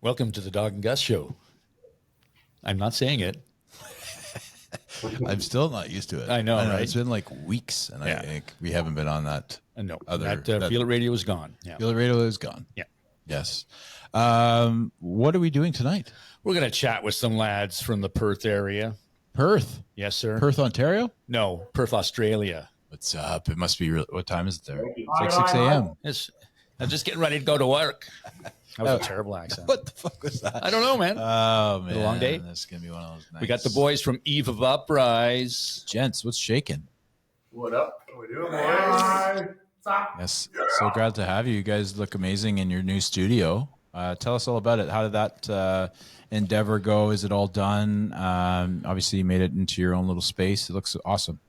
Welcome to the Dog and Gus Show. I'm not saying it. I'm still not used to it. I know, right? It's been like weeks, and I think we haven't been on that. No, that Feel It Radio is gone. Yeah. Feel It Radio is gone. Yeah. Yes. What are we doing tonight? We're going to chat with some lads from the Perth area. Perth? Yes, sir. Perth, Ontario? No, Perth, Australia. What's up? It must be what time is it there? It's like 6 a.m. I'm just getting ready to go to work. That was a terrible accent. What the fuck was that? I don't know, man. Oh, man. It's a long day. This is going to be one of those nights. We got the boys from Eve of Uprise. Gents, what's shaking? What up? What we doing, boys? Yes. So glad to have you. You guys look amazing in your new studio. Tell us all about it. How did that endeavor go? Is it all done? Obviously, you made it into your own little space. It looks awesome.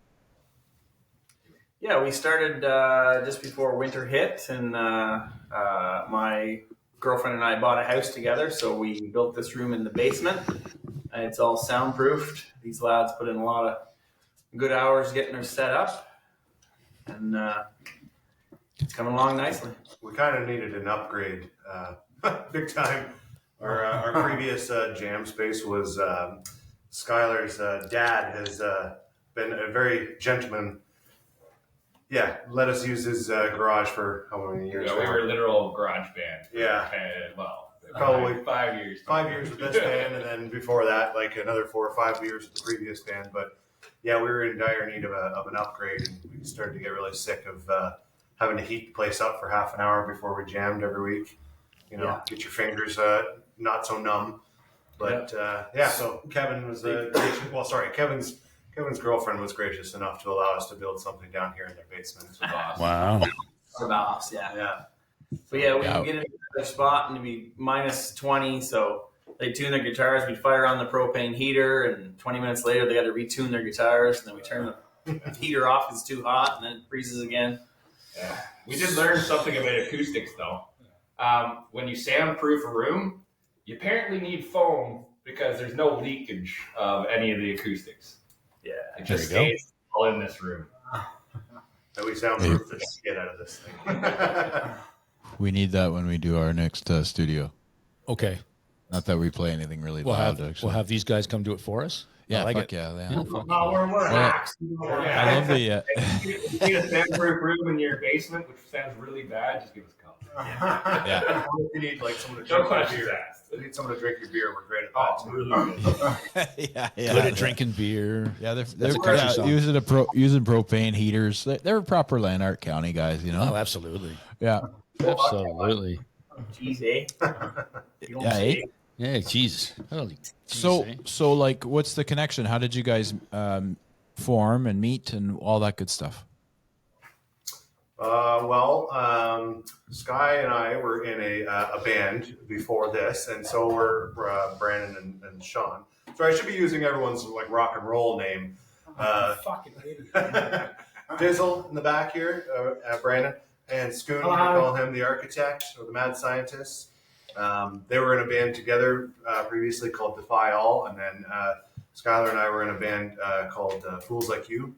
Yeah, we started just before winter hit, and my girlfriend and I bought a house together, so we built this room in the basement. It's all soundproofed. These lads put in a lot of good hours getting her set up, and it's coming along nicely. We kind of needed an upgrade, big time. Our previous jam space was Skylar's dad has been a very gentleman. Yeah, let us use his garage for how many years? Yeah, we were a literal garage band. Yeah. Probably 5 years. 5 years with this band, and then before that, like another 4 or 5 years with the previous band. But yeah, we were in dire need of an upgrade, and we started to get really sick of having to heat the place up for half an hour before we jammed every week. You know, get your fingers not so numb. But so Kevin was Kevin's girlfriend was gracious enough to allow us to build something down here in their basement. It was awesome. Wow. Yeah. But yeah, we can get into another spot and it'd be minus 20, so they tune their guitars, we fire on the propane heater, and 20 minutes later they got to retune their guitars, and then we turn the heater off because it's too hot, and then it freezes again. Yeah. We did learn something about acoustics, though. When you soundproof a room, you apparently need foam because there's no leakage of any of the acoustics. Yeah. It just stays all in this room. And we soundproof the shit out of this thing. We need that when we do our next studio. Okay. Not that we play anything really loud, actually. We'll have these guys come do it for us. Yeah, I like fuck it. yeah. We're hacks. I love the... You need a soundproof room in your basement, which sounds really bad, just give us a call. Yeah. You need like someone to No drink your questions beer. asked. You need someone to drink your beer. We're great at that too. yeah. Good at drinking beer. Yeah, That's a country song. using propane heaters. They're proper Lanark County guys, you know? Oh, absolutely. Yeah. Absolutely. Jeez, eh? Yeah, eh? Yeah, Jesus. Holy So like, what's the connection? How did you guys form and meet and all that good stuff? Sky and I were in a band before this, and so were Brandon and Sean. So I should be using everyone's like rock and roll name. Fucking idiot. Dizzle in the back here, Brandon, and Scoon, we call him the architect or the mad scientist. They were in a band together previously called Defy All, and then Skylar and I were in a band called Fools Like You,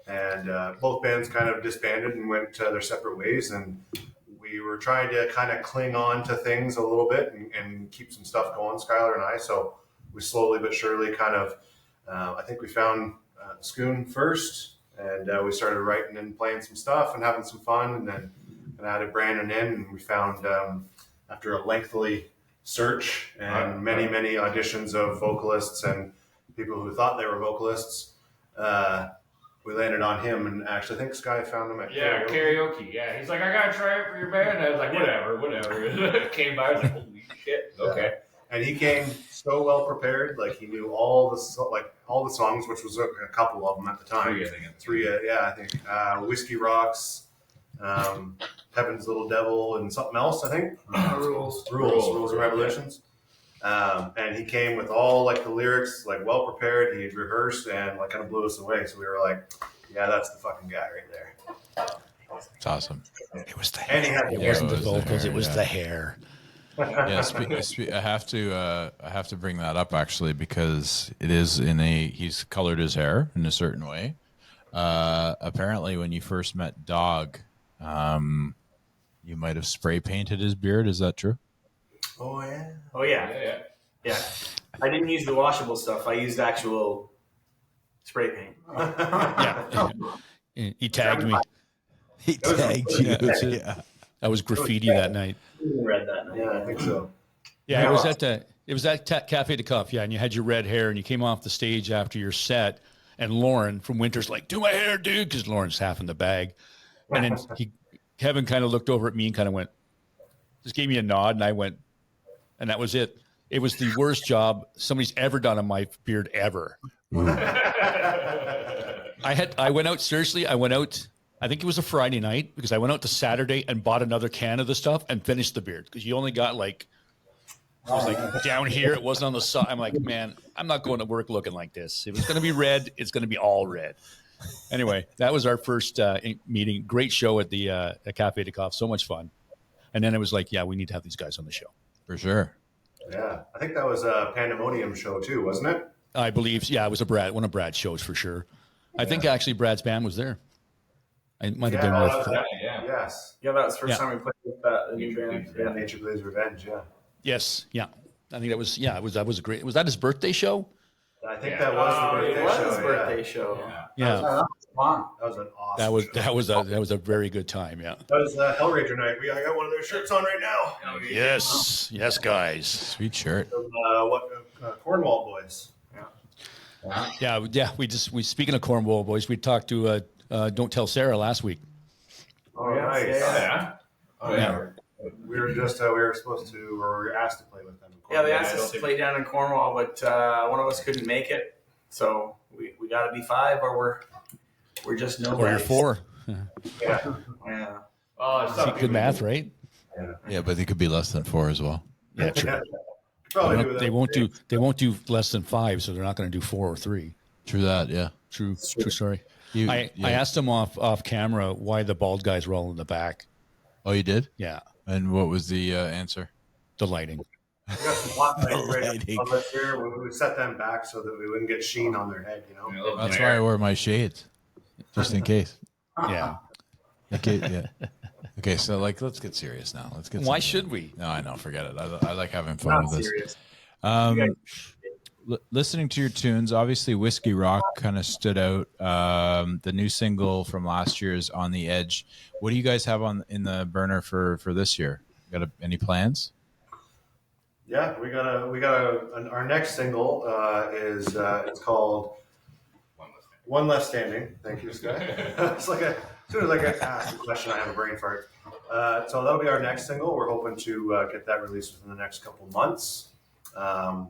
and both bands kind of disbanded and went their separate ways, and we were trying to kind of cling on to things a little bit and keep some stuff going, Skylar and I, so we slowly but surely kind of, I think we found Scoon first, and we started writing and playing some stuff and having some fun, and then added Brandon in, and we found, after a lengthy search and many auditions of vocalists and people who thought they were vocalists, we landed on him, and actually I think Sky found him at karaoke. Yeah, he's like, I gotta try it for your band. I was like, whatever. Came by, I was like, holy shit. Okay. And he came so well prepared, like he knew all the songs, which was a couple of them at the time. Three, I think. Whiskey Rocks, Heaven's Little Devil, and something else, I think. Rules and Revolutions. And he came with all like the lyrics, like well prepared. He had rehearsed and like kind of blew us away. So we were like, yeah, that's the fucking guy right there. It's awesome. It was the hair. It wasn't the vocals. It was the hair. Yeah, I have to bring that up actually, because it is he's colored his hair in a certain way. Apparently when you first met Dog, you might have spray painted his beard. Is that true? Oh yeah. Oh yeah, Yeah. yeah. I didn't use the washable stuff. I used actual spray paint. Yeah. He tagged me. He tagged you. Yeah, that's it. Yeah. I was graffiti that night. Red that night. Yeah, I think so. Yeah, it was at Cafe de Cuff, yeah, and you had your red hair, and you came off the stage after your set, and Lauren from Winter's like, "Do my hair, dude," because Lauren's half in the bag, and then Kevin kind of looked over at me and kind of went, just gave me a nod, and I went, and that was it. It was the worst job somebody's ever done on my beard ever. I went out, seriously, I think it was a Friday night, because I went out to Saturday and bought another can of the stuff and finished the beard, because you only got like, it was like down here. It wasn't on the side. I'm like, man, I'm not going to work looking like this. If it's going to be red, it's going to be all red. Anyway, that was our first meeting. Great show at the at Cafe de Coff. So much fun. And then it was like, yeah, we need to have these guys on the show. For sure. Yeah, I think that was a Pandemonium show too, wasn't it? I believe, yeah, it was one of Brad's shows for sure. I think actually Brad's band was there. I might have been with. Yes. Yeah, that was the first time we played with the new band. Yeah, Nature Plays Revenge. Yeah. Yes, yeah. I think that was that was a great. Was that his birthday show? I think that was the birthday It was show. his birthday show. Yeah, That was an awesome. that was a very good time. Yeah. That was Hellraiser night. I got one of their shirts on right now. Yes, guys. Sweet shirt. From, Cornwall Boys. Yeah. We speaking of Cornwall boys, we talked to Don't Tell Sarah last week. Oh, nice. Yeah. We were just we were supposed to, or we were asked to play with them. Yeah, they asked us to play down in Cornwall, but one of us couldn't make it, so we got to be 5, or we're just nobody. Or you're 4. Yeah. See, good math, right? Yeah, but they could be less than 4 as well. Yeah, true. Probably They won't do less than 5, so they're not going to do 4 or 3. True that, yeah. True story. I asked them off camera why the bald guys were all in the back. Oh, you did? Yeah, And what was the answer? the lighting. We got some hot lights right up here. We set them back so that we wouldn't get sheen on their head, you know? That's why I wear my shades, just in case. Yeah. Okay, yeah. Okay, so let's get serious now. Let's get. Why should we? No, I know. Forget it. I like having fun Not with serious. this. Listening to your tunes, obviously Whiskey Rock kind of stood out. The new single from last year is On the Edge. What do you guys have in the burner for this year? Got any plans? Yeah, we got our next single is it's called One Less Standing. Thank you, Scott. It's like as soon as I ask a question, I have a brain fart. So that'll be our next single. We're hoping to get that released within the next couple months.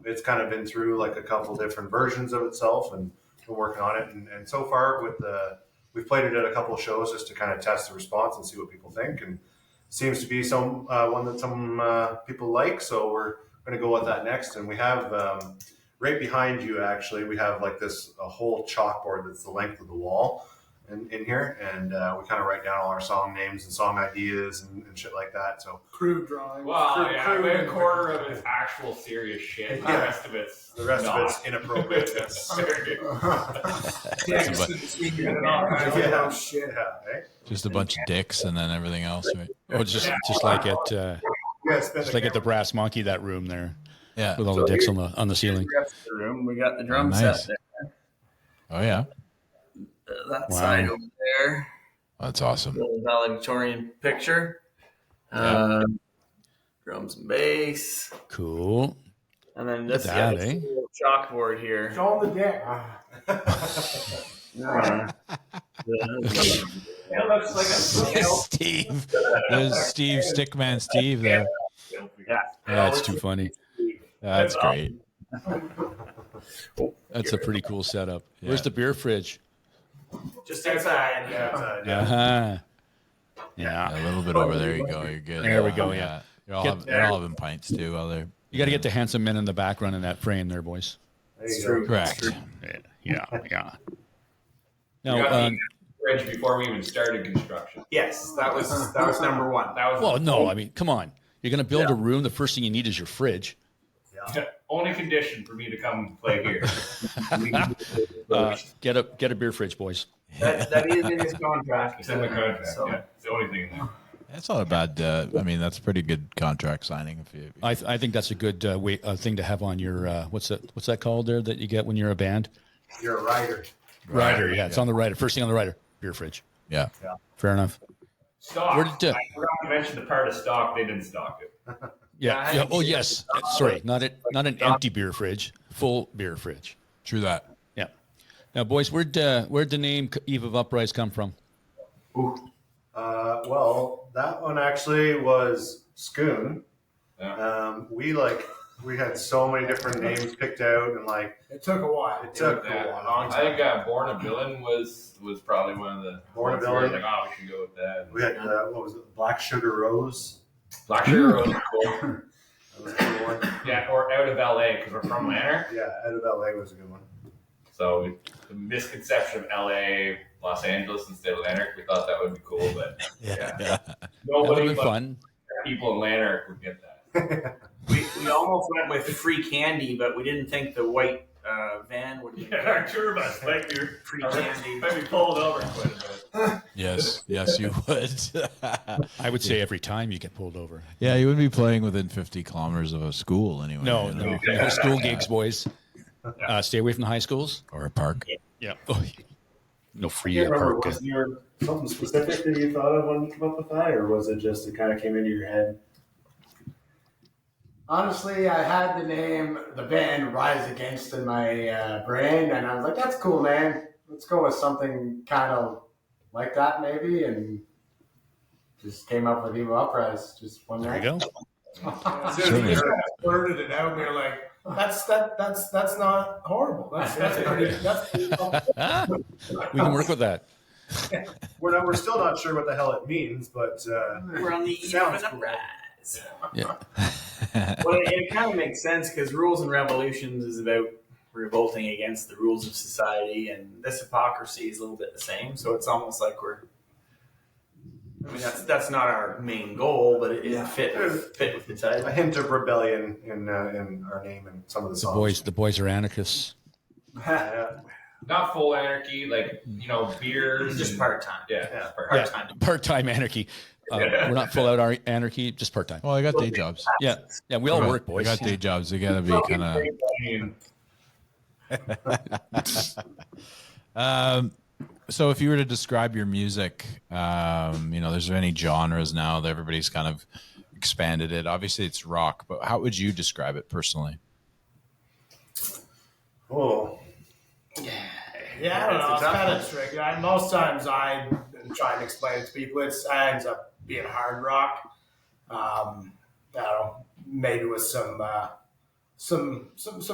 It's kind of been through like a couple different versions of itself, and we're working on it. And so far, we've played it at a couple of shows just to kind of test the response and see what people think. And seems to be some one that some people like. So we're going to go with that next. And we have right behind you, actually, we have like a whole chalkboard that's the length of the wall in here, and we kind of write down all our song names and song ideas and shit like that. So Crude drawing. Well, a quarter of it's actual serious shit. The rest of it's inappropriate. Just a bunch of dicks and then everything else, right? Oh, just like at the Brass Monkey, that room there. Yeah, with all the dicks on the ceiling. We got the drum Nice. set there. Oh yeah, That side over there. that's awesome. Little valedictorian picture. Drums and bass. Cool. And then this That, little chalkboard here. Show them the dick. Steve, there's Steve Stickman Steve there. Yeah. That's too funny. That's great. That's a pretty cool setup. Yeah. Where's the beer fridge? Just inside. Uh-huh. Yeah. A little bit over there. You go. You're good. There we go, yeah. You're all having pints too while they're. You got to get the handsome men in the background in that frame there, boys. That's true. Correct. Yeah. We got Now, the fridge before we even started construction. Yes, that was number one. That was well, no, I mean, come on. You're going to build a room. The first thing you need is your fridge. the only condition for me to come play here. Get a beer fridge, boys. That is in his contract. It's in the contract. So. Yeah, it's the only thing in there. That's not a bad. I mean, that's a pretty good contract signing. If you, I think that's a good thing to have on your what's that called there that you get when you're a band? You're a writer. Rider, yeah, it's on the rider. First thing on the rider, beer fridge. yeah. Fair enough. Stock. Where did, I forgot to mention the part of stock. They didn't stock it. Yeah. Oh, yes. Sorry, not an empty beer fridge, full beer fridge. True that. Yeah. Now, boys, where'd the name Eve of Uprise come from? Well, that one actually was Schoon. Yeah. We had so many different names picked out, and It took a while. it took Yeah. a while. I think Born a Villain was probably one of the Born a ones where Villain. like, oh, we should go with that. We had what was it? Black Sugar Rose. Black Sugar Rose was cool. That was a good one. Yeah, or Out of LA because we're from Lanark. Yeah, Out of LA was a good one. So the misconception of LA, Los Angeles instead of Lanark, we thought that would be cool, but Yeah. That would nobody be but fun. people in Lanark would get that. We almost went with free candy, but we didn't think the white van would be Our tour bus might be free candy. might be pulled over quite a bit. Yes, you would. I would say every time you get pulled over. Yeah, you wouldn't be playing within 50 kilometers of a school anyway. No, you know? no school gigs, boys. Stay away from the high schools. Or a park. Yeah. Oh, no free I can't remember, park. was there something specific that you thought of when you came up with that, or was it just it kind of came into your head? Honestly, I had the name, the band Rise Against in my brain, and I was like, that's cool, man. Let's go with something kind of like that, maybe, and just came up with Eve of Uprise just one There you night. go. As soon as we blurted it out, we were like, that's not horrible. That's pretty. We can work with that. We're still not sure what the hell it means, but We're on the Eve Sounds of cool. Uprise. Yeah. Well, it kind of makes sense because Rules and Revolutions is about revolting against the rules of society, and this hypocrisy is a little bit the same. So it's almost like I mean, that's not our main goal, but it fit with the a title. hint of rebellion in our name and some of the The songs. boys are anarchists. Yeah. Not full anarchy, like beers. Just and- part time. Yeah. Part time. Part-time anarchy. We're not full out our anarchy, just part-time. Well, I got day jobs. Yeah. Yeah, we all work, I boys. got day jobs. You got to be kind of. So if you were to describe your music, there's any genres now that everybody's kind of expanded it. Obviously, it's rock, but how would you describe it personally? Oh, Yeah, I don't know. It's kind of tricky. Most times I try and explain it to people. It ends up being hard rock. I don't know, maybe with some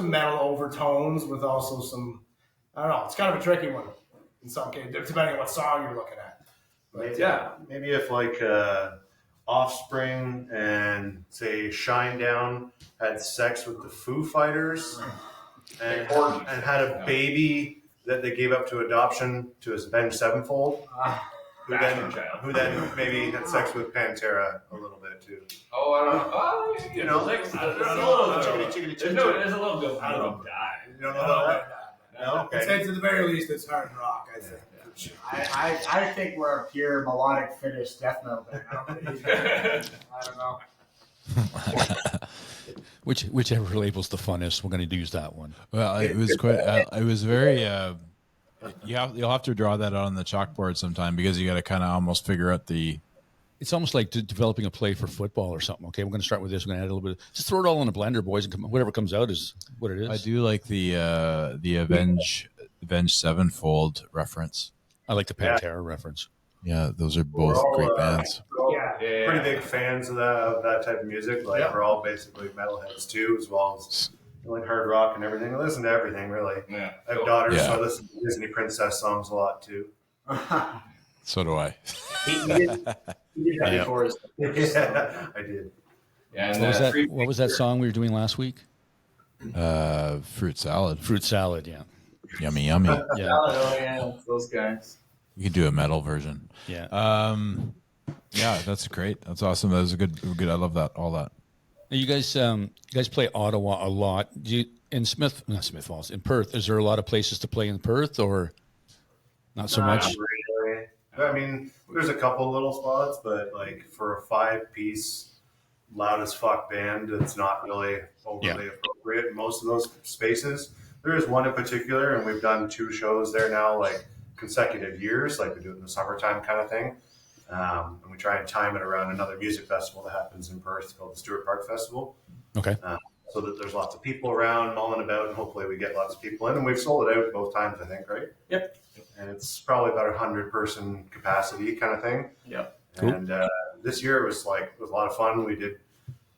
metal overtones, with also some. I don't know. It's kind of a tricky one in some cases, depending on what song you're looking at. But maybe if Offspring and say Shinedown had sex with the Foo Fighters and had a baby that they gave up to adoption to his Avenged Sevenfold, who then maybe had sex with Pantera a little bit too. Oh, I don't know. Oh, You know, there's I don't a know. little Chickadee, There's a little bit. I don't know. Die. You don't know about that? No? I'd Okay. say to the very least, it's hard rock. I think. I think we're a pure melodic Finnish death metal band. I don't know. Whichever label's the funnest, we're going to use that one. Well, it was quite. It was very. You'll have to draw that out on the chalkboard sometime because you got to kind of almost figure out the. It's almost like developing a play for football or something. Okay, we're going to start with this. We're going to add a little bit. Just throw it all in a blender, boys, and whatever comes out is what it is. I do like the Avenged Sevenfold reference. I like the Pantera reference. Yeah, those are both all, great bands. Yeah. Pretty big fans of that type of music. Like we're all basically metalheads too, as well as like hard rock and everything. I listen to everything really. Yeah. I have daughters, Yeah. so I listen to Disney princess songs a lot too. So do I. He did that before his Yeah, I did. Yeah, What was that? What was that song we were doing last week? Fruit salad. Fruit salad. Yeah. Yummy, yummy. Yeah. Oh yeah, those guys. You could do a metal version. Yeah. Yeah, that's great. That's awesome. That was a good. I love that. All that. Now, you guys play Ottawa a lot. Do you, in not Smith Falls, in Perth? Is there a lot of places to play in Perth, or not so much? Really. I mean, there's a couple little spots, but like for a 5-piece loud as fuck band, it's not really overly appropriate in most of those spaces. There is one in particular, and we've done 2 shows there now, like consecutive years, like we do it in the summertime kind of thing. And we try and time it around another music festival that happens in Perth called the Stewart Park Festival. Okay. So that there's lots of people around mulling about, and hopefully we get lots of people in. And we've sold it out both times, I think, right? Yep. And it's probably about 100-person capacity kind of thing. Yep. Cool. And this year it was a lot of fun.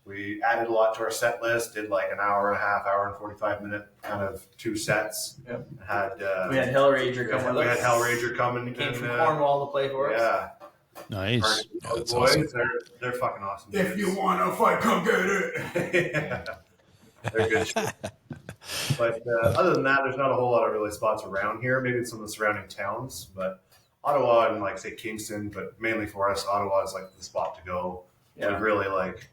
We added a lot to our set list. Did like an hour and a half, hour and 45-minute kind of 2 sets. Yep. We had Hellraiser come with us. We had Hellraiser coming. He came from Cornwall to play for us. Yeah. Nice. Yeah, That's boys, awesome. they're fucking awesome. If you want to fight, come get it. Yeah. They're good shit. But other than that, there's not a whole lot of really spots around here. Maybe in some of the surrounding towns, but Ottawa and like say Kingston, but mainly for us, Ottawa is like the spot to go. Yeah. We've really like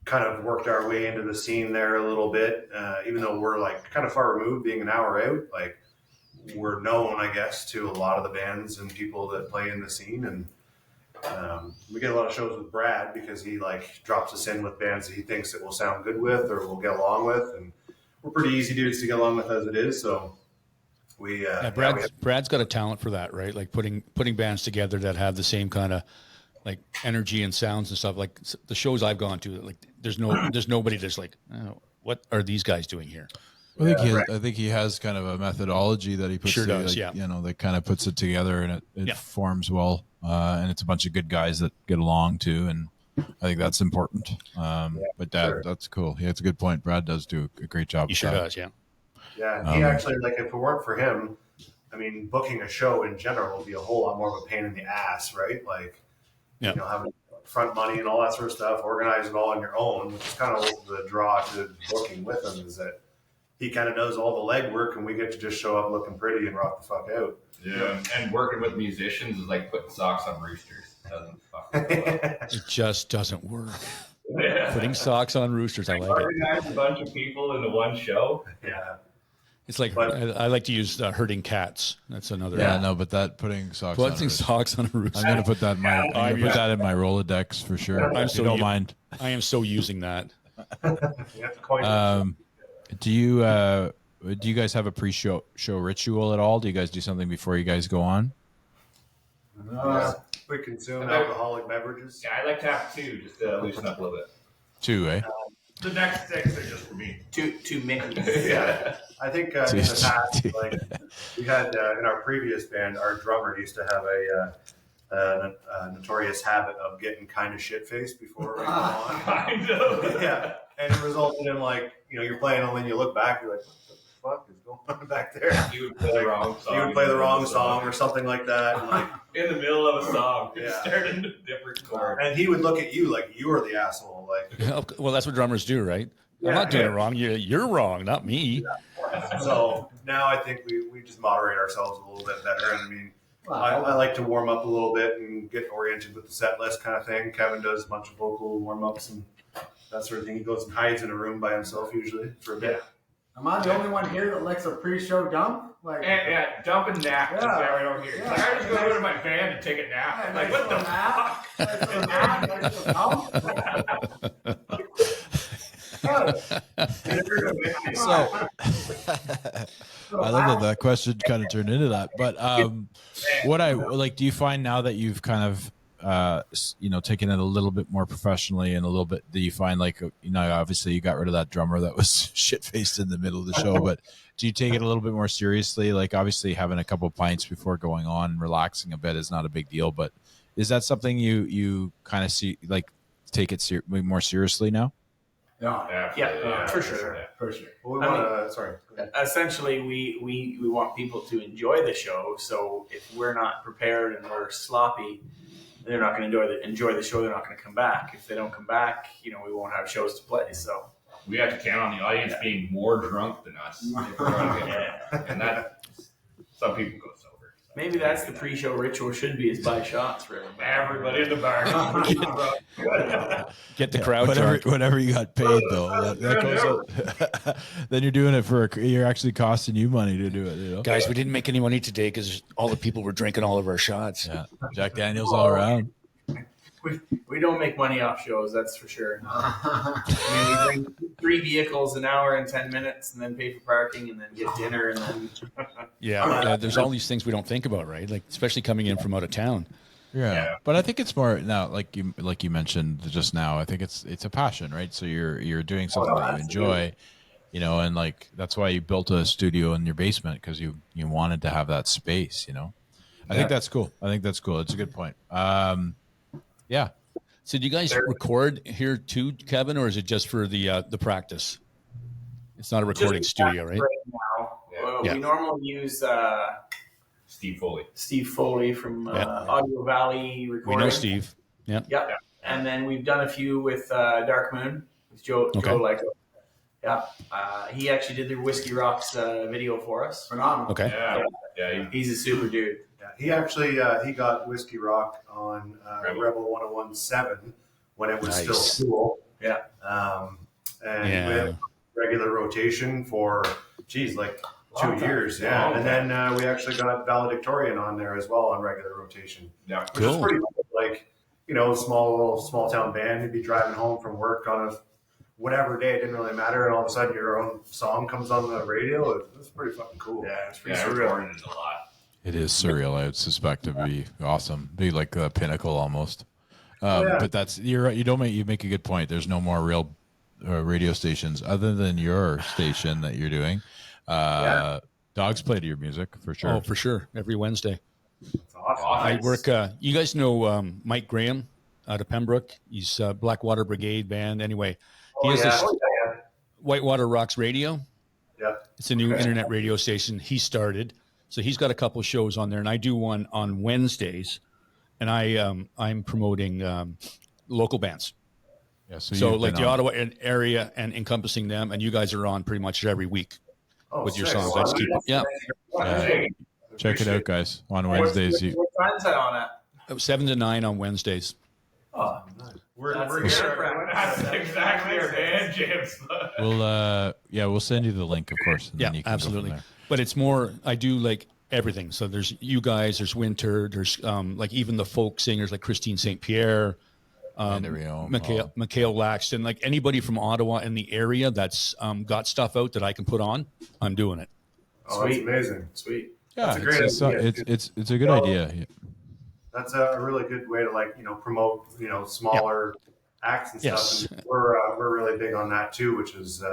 kind of worked our way into the scene there a little bit, even though we're like kind of far removed, being an hour out. Like we're known, I guess, to a lot of the bands and people that play in the scene, and we get a lot of shows with Brad because he like drops us in with bands that he thinks that we'll sound good with or we'll get along with, and we're pretty easy dudes to get along with as it is. So we, Brad's got a talent for that, right? Like putting bands together that have the same kind of like energy and sounds and stuff. Like the shows I've gone to, like there's nobody that's like, oh, what are these guys doing here? I think he has kind of a methodology that he puts Sure together, does, yeah. you know, that kind of puts it together, and it forms well. And it's a bunch of good guys that get along too, and I think that's important. But that's cool. Yeah, it's a good point. Brad does do a great job. He sure does, yeah. Yeah, he actually, like, if it weren't for him, I mean, booking a show in general would be a whole lot more of a pain in the ass, right? Like, you know, having front money and all that sort of stuff, organize it all on your own, which is kind of the draw to booking with him, is that he kind of does all the legwork, and we get to just show up looking pretty and rock the fuck out. Yeah, and working with musicians is like putting socks on roosters. It doesn't fucking It just doesn't work. Yeah. Putting socks on roosters, I like it. Organize a bunch of people into one show. Yeah. It's like I like to use herding cats. That's another. But that putting socks on a rooster. I'm gonna put that in my put that in my Rolodex for sure. I'm if you don't mind. I am so using that. Do you guys have a pre-show ritual at all? Do you guys do something before you guys go on? We consume alcoholic beverages. Yeah, I like to have 2 just to loosen up a little bit. 2, eh? The next 6 are just for me. Two Mickeys. Yeah. I think in the past, like we had in our previous band, our drummer used to have a notorious habit of getting kind of shit-faced before we go on. Kind of. Yeah, and it resulted in like, you know, you're playing and then you look back, you're like, what the fuck is going on back there? You would play the wrong song. You would play the wrong song or something like that, and like in the middle of a song. You Yeah. start in a different chord. and he would look at you like you were the asshole. Like, Well, that's what drummers do, right? I'm not doing it wrong. You're wrong, not me. so now I think we just moderate ourselves a little bit better. And I mean, I like to warm up a little bit and get oriented with the set list kind of thing. Kevin does a bunch of vocal warm ups and that sort of thing. He goes and hides in a room by himself usually for a bit. Am I the only one here that likes a pre-show dump? Like, Yeah, dump and nap. That's Yeah. right over here. Yeah. Like, I just go to my van and take a nap. Like, what the fuck? I love that question kind of turned into that. But what I like, do you find now that you've kind of taken it a little bit more professionally and a little bit, do you find like, obviously you got rid of that drummer that was shit faced in the middle of the show, but do you take it a little bit more seriously? Like obviously having a couple of pints before going on and relaxing a bit is not a big deal, but is that something you kind of see, like take it more seriously now? Yeah, for sure. For sure. Well, we want to, Essentially, we want people to enjoy the show. So if we're not prepared and we're sloppy, they're not going to enjoy the show. They're not going to come back. If they don't come back, we won't have shows to play. So We have to count on the audience being more drunk than us. If we're gonna get there. And that, some people go sober. So. Maybe that's the pre-show ritual should be is buy shots for everybody. Everybody in the bar. Get the crowd whatever, drunk. whatever you got paid though, that goes up. Then you're doing it you're actually costing you money to do it. You know, Guys, we didn't make any money today because all the people were drinking all of our shots. yeah, Jack Daniels all around. We don't make money off shows, that's for sure. I mean, we bring 3 vehicles an hour and 10 minutes, and then pay for parking, and then get dinner, and then Yeah, there's all these things we don't think about, right? Like especially coming in from out of town. Yeah, but I think it's more now, like you mentioned just now. I think it's a passion, right? So you're doing something that you enjoy, you know, and like that's why you built a studio in your basement because you wanted to have that space, you know. I think that's cool. It's a good point. Yeah. So do you guys record here too, Kevin, or is it just for the practice? It's not a recording studio, right? now. Yeah. We normally use Steve Foley. Steve Foley from Audio Valley Recording. We know Steve. Yeah. Yep. And then we've done a few with Dark Moon with Joe Lyko. Yeah. He actually did the Whiskey Rocks video for us. Phenomenal. Okay. Yeah. He's a super dude. Yeah, he actually he got Whiskey Rock on Rebel 101.7 when it was still cool. Yeah. And we had regular rotation for like 2 years. Yeah. And then we actually got Valedictorian on there as well on regular rotation. Yeah. Which is pretty cool. Like, you know, small town band. You'd be driving home from work on a whatever day, it didn't really matter, and all of a sudden your own song comes on the radio. It's pretty fucking cool. Yeah, it's pretty surreal. It a lot. It is surreal. I would suspect it would be awesome. Be like a pinnacle almost. But that's you're right. You make a good point. There's no more real radio stations other than your station that you're doing. Dogs play to your music for sure. Oh, for sure. Every Wednesday. It's awesome. I work. You guys know Mike Graham out of Pembroke. He's Blackwater Brigade band. Anyway, he has this Whitewater Rocks Radio. Yeah, it's a new internet radio station he started. So he's got a couple of shows on there, and I do one on Wednesdays, and I'm promoting local bands. Yeah, so like the Ottawa area and encompassing them, and you guys are on pretty much every week with your songs. I just keep check it out, guys. On Wednesdays, what time's that on at? 7 to 9 on Wednesdays. Oh, we're here. That's exactly our band, James. We'll send you the link, of course. And Yeah, then you can absolutely. Go from there. But it's more, I do like everything. So there's you guys, there's Winter, there's like even the folk singers like Christine St. Pierre, Mikhail Laxton, like anybody from Ottawa in the area that's got stuff out that I can put on, I'm doing it. Oh, that's amazing. Sweet. Yeah, that's a great idea. It's a good idea. Yeah. That's a really good way to promote smaller acts and stuff. And we're really big on that too, which is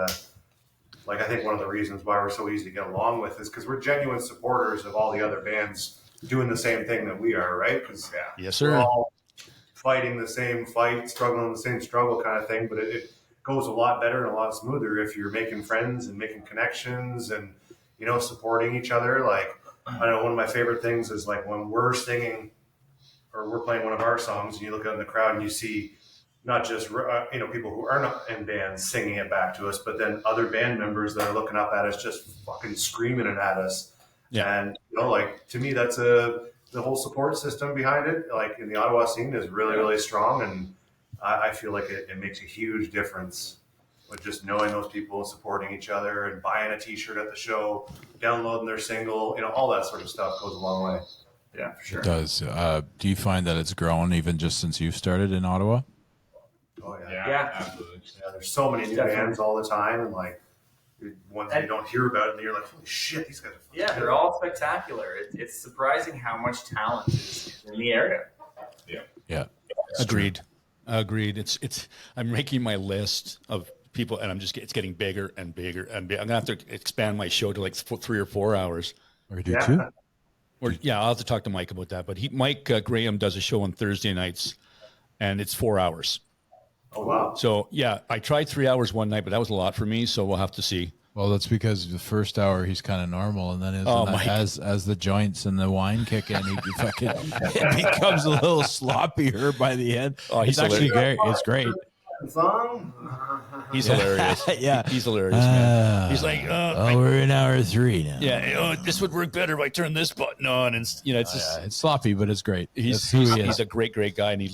I think one of the reasons why we're so easy to get along with is because we're genuine supporters of all the other bands doing the same thing that we are, right? Because yes, sir. We're all fighting the same fight, struggling the same struggle kind of thing, but it goes a lot better and a lot smoother if you're making friends and making connections and supporting each other. Like, I know one of my favorite things is like when we're singing or we're playing one of our songs and you look out in the crowd and you see not just people who are not in bands singing it back to us, but then other band members that are looking up at us just fucking screaming it at us. Yeah. And to me, that's the whole support system behind it. Like in the Ottawa scene is really, really strong, and I feel like it makes a huge difference with just knowing those people, supporting each other, and buying a T-shirt at the show, downloading their single. All that sort of stuff goes a long way. Yeah, for sure. It does. Do you find that it's grown even just since you've started in Ottawa? Oh yeah, absolutely. Yeah, there's so many new bands all the time, and ones that you don't hear about, and you're like, holy shit, these guys are they're all spectacular. It's surprising how much talent is in the area. Yeah. Agreed. It's I'm making my list of people, and it's getting bigger and bigger and bigger. I'm gonna have to expand my show to like 3 or 4 hours. Or do two? Or I'll have to talk to Mike about that. But Mike Graham does a show on Thursday nights, and it's 4 hours. Oh wow! So I tried 3 hours one night, but that was a lot for me. So we'll have to see. Well, that's because the first hour he's kind of normal, and then as the joints and the wine kick in, it becomes a little sloppier by the end. Oh, it's actually great. It's great. song? He's hilarious. Yeah. He's hilarious, man. He's like, we're in hour 3 now. yeah, this would work better if I turn this button on. And it's just, It's sloppy, but it's great. he's a great guy, and he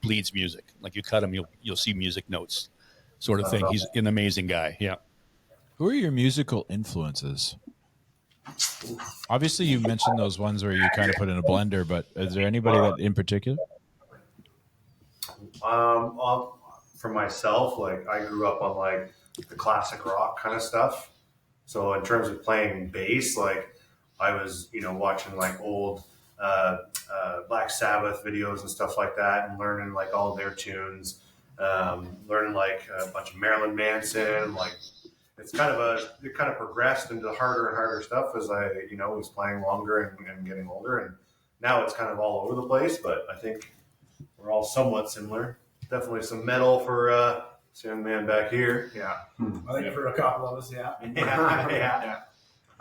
bleeds music. Like, you cut him, you'll see music notes, sort of thing. He's an amazing guy. Yeah. Who are your musical influences? Obviously, you mentioned those ones where you kind of put in a blender, but is there anybody that in particular? For myself, like I grew up on like the classic rock kind of stuff. So in terms of playing bass, like I was, watching like old Black Sabbath videos and stuff like that, and learning like all their tunes, learning like a bunch of Marilyn Manson. Like it kind of progressed into harder and harder stuff as I, was playing longer and getting older. And now it's kind of all over the place, but I think we're all somewhat similar. Definitely some metal for this young man back here. Yeah. I think for a couple of us, yeah. Yeah.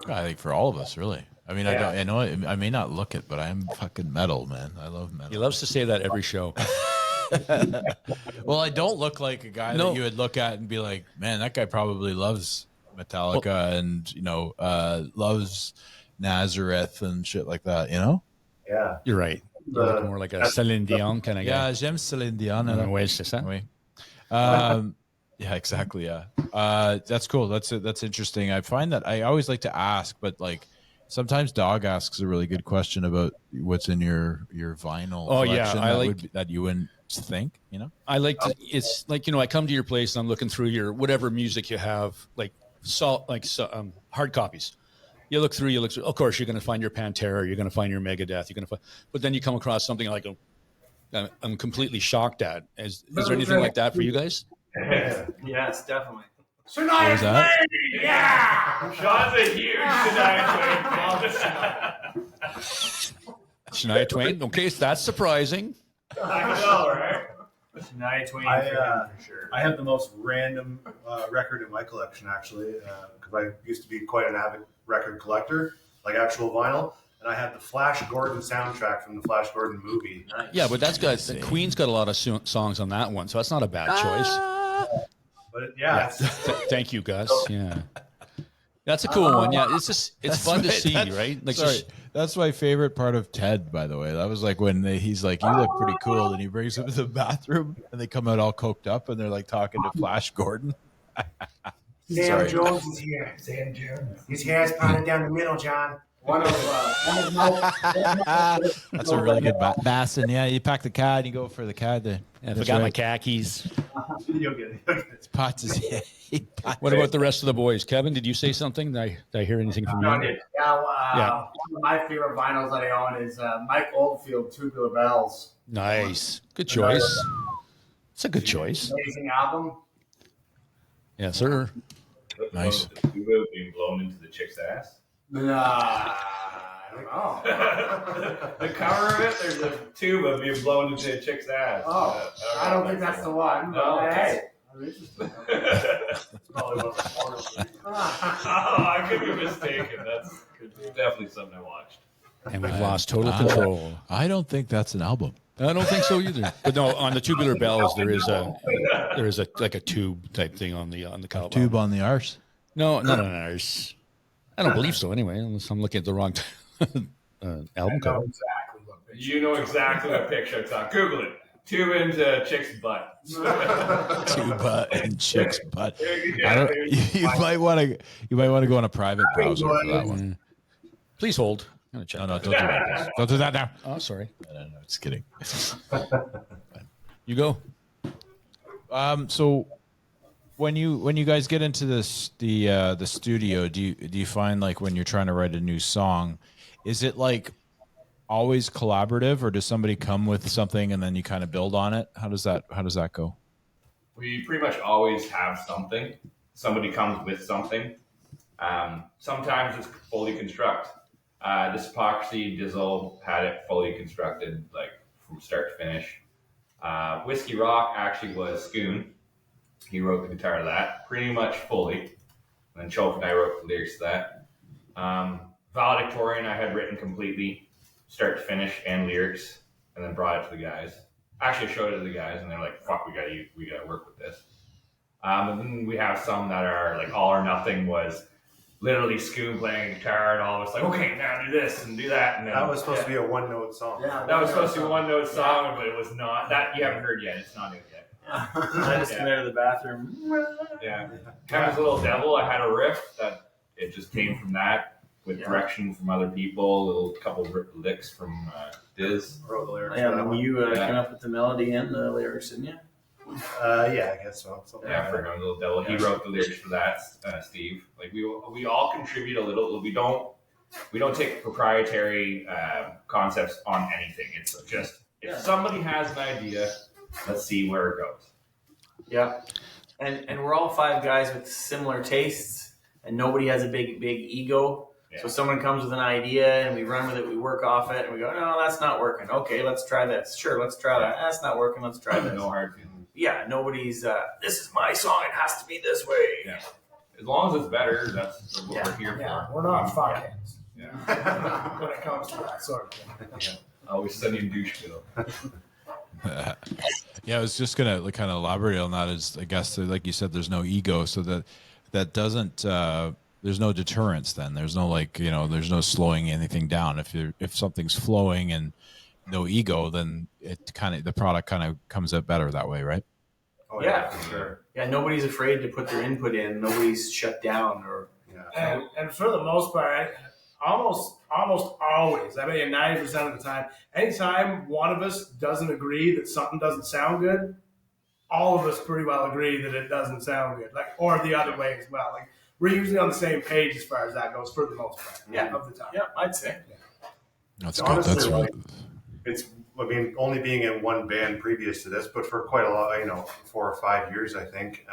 I think for all of us, really. I mean, I know I may not look it, but I am fucking metal, man. I love metal. He loves to say that every show. Well, I don't look like a guy that you would look at and be like, man, that guy probably loves Metallica and, loves Nazareth and shit like that, Yeah. You're right. You look more like a Celine Dion kind of guy. Yeah, j'aime Celine Dion. Ouais, c'est ça. Oui. Yeah, exactly. Yeah. That's cool. That's interesting. I find that I always like to ask, but like sometimes Dog asks a really good question about what's in your vinyl collection that you wouldn't think, I like to, it's like, I come to your place and I'm looking through your, whatever music you have, like hard copies. You look through, of course, you're going to find your Pantera, you're going to find your Megadeth, but then you come across something like I'm completely shocked at. Is there anything like that for you guys? Yes, definitely. What was that? Yeah! Sean's a huge Shania Twain fan. Shania Twain? Okay, so that's surprising. I know, right? Shania Twain for sure. I have the most random record in my collection, actually, because I used to be quite an avid record collector, like actual vinyl. And I had the Flash Gordon soundtrack from the Flash Gordon movie. Nice. Yeah, but the Queen's got a lot of songs on that one, so that's not a bad choice. But thank you, Gus. Yeah, that's a cool one. Yeah, it's fun to see, right? Like, that's my favorite part of Ted, by the way. That was like when he's like, "You look pretty cool," and he brings him to the bathroom, and they come out all coked up, and they're like talking to Flash Gordon. Sam Jones is here. Sam Jones. His hair's parted down the middle, John. One of my. That's a really good bassin. Yeah, you pack the card, you go for the card there. I forgot my khakis. You'll get it. What about the rest of the boys? Kevin, did you say something? Did I hear anything from you? One of my favorite vinyls that I own is Mike Oldfield, Tubular Bells. Nice. Good choice. It's a good choice. Amazing album. Yes, sir. Nice. You will be blown into the chick's ass. I don't know. The cover of it, there's a tube of you blown into a chick's ass. Oh, I don't think that's the one. No. Hey, I'm interested. I could be mistaken. That's definitely something I watched. And we've lost total control. I don't think that's an album. I don't think so either. But no, on the Tubular Bells, there is a like a tube type thing on the cover. Tube on the arse? No, not on ours. I don't believe so anyway, unless I'm looking at the wrong album cover. You know exactly what picture it's on. Google it. Tube into chick's butt. Tube butt and chick's butt. You might want to go on a private browser for that one. Please hold. I'm gonna check. No, don't do that. Don't do that now. Oh, sorry. No, just kidding. You go. So when you guys get into the studio, do you find like when you're trying to write a new song, is it like always collaborative, or does somebody come with something and then you kind of build on it? How does that go? We pretty much always have something. Somebody comes with something. Sometimes it's fully construct. This epoxy Dizzle had it fully constructed, like from start to finish. Whiskey Rock actually was Scoon. He wrote the guitar to that pretty much fully. And then Choke and I wrote the lyrics to that. Valedictorian I had written completely, start to finish and lyrics, and then brought it to the guys. Actually, I showed it to the guys, and they're like, "Fuck, we gotta work with this." And then we have some that are like all or nothing was literally Scoob playing guitar, and all of us like, okay, now do this and do that. And then, That was supposed to be a one-note song. Yeah. that was supposed to be a one-note song, but it was not. That you haven't heard yet. It's not it yet. I just came out of the bathroom. Yeah. Kevin's Little Devil, I had a riff that it just came from that with direction from other people, a little couple licks from Diz. Wrote the lyrics. Yeah, for that one. you came up with the melody and the lyrics, didn't you? Yeah, I guess so. Something Yeah, like for that. Kevin's Little Devil. He wrote the lyrics for that, Steve. Like we all contribute a little. We don't take proprietary concepts on anything. It's just if somebody has an idea, let's see where it goes. Yeah. And we're all 5 guys with similar tastes, and nobody has a big ego. Yeah. So someone comes with an idea, and we run with it. We work off it, and we go, no, that's not working. Okay, let's try this. Sure, let's try that. That's not working. Let's try this. No hard feelings. Yeah, nobody's. This is my song. It has to be this way. Yeah. As long as it's better, that's what we're here Yeah, for. we're not fuckheads Yeah. when it comes to that sort of thing. Always sending doucheville. Yeah, I was just gonna like, kind of elaborate on that. Is I guess like you said, there's no ego, so that doesn't. There's no deterrence. Then there's no there's no slowing anything down. If something's flowing and no ego, then the product kind of comes out better that way, right? Oh, Yeah. for sure. Yeah, nobody's afraid to put their input in. Nobody's shut down or. Yeah. And for the most part, almost always, I mean 90% of the time, anytime one of us doesn't agree that something doesn't sound good, all of us pretty well agree that it doesn't sound good. Like, or the other way as well. Like, we're usually on the same page as far as that goes for the most part. Yeah. Of the time. Yeah, I'd say. That's So good. honestly, That's like, it's, I mean, only being in one band previous to this, but for quite a lot, 4 or 5 years, I think,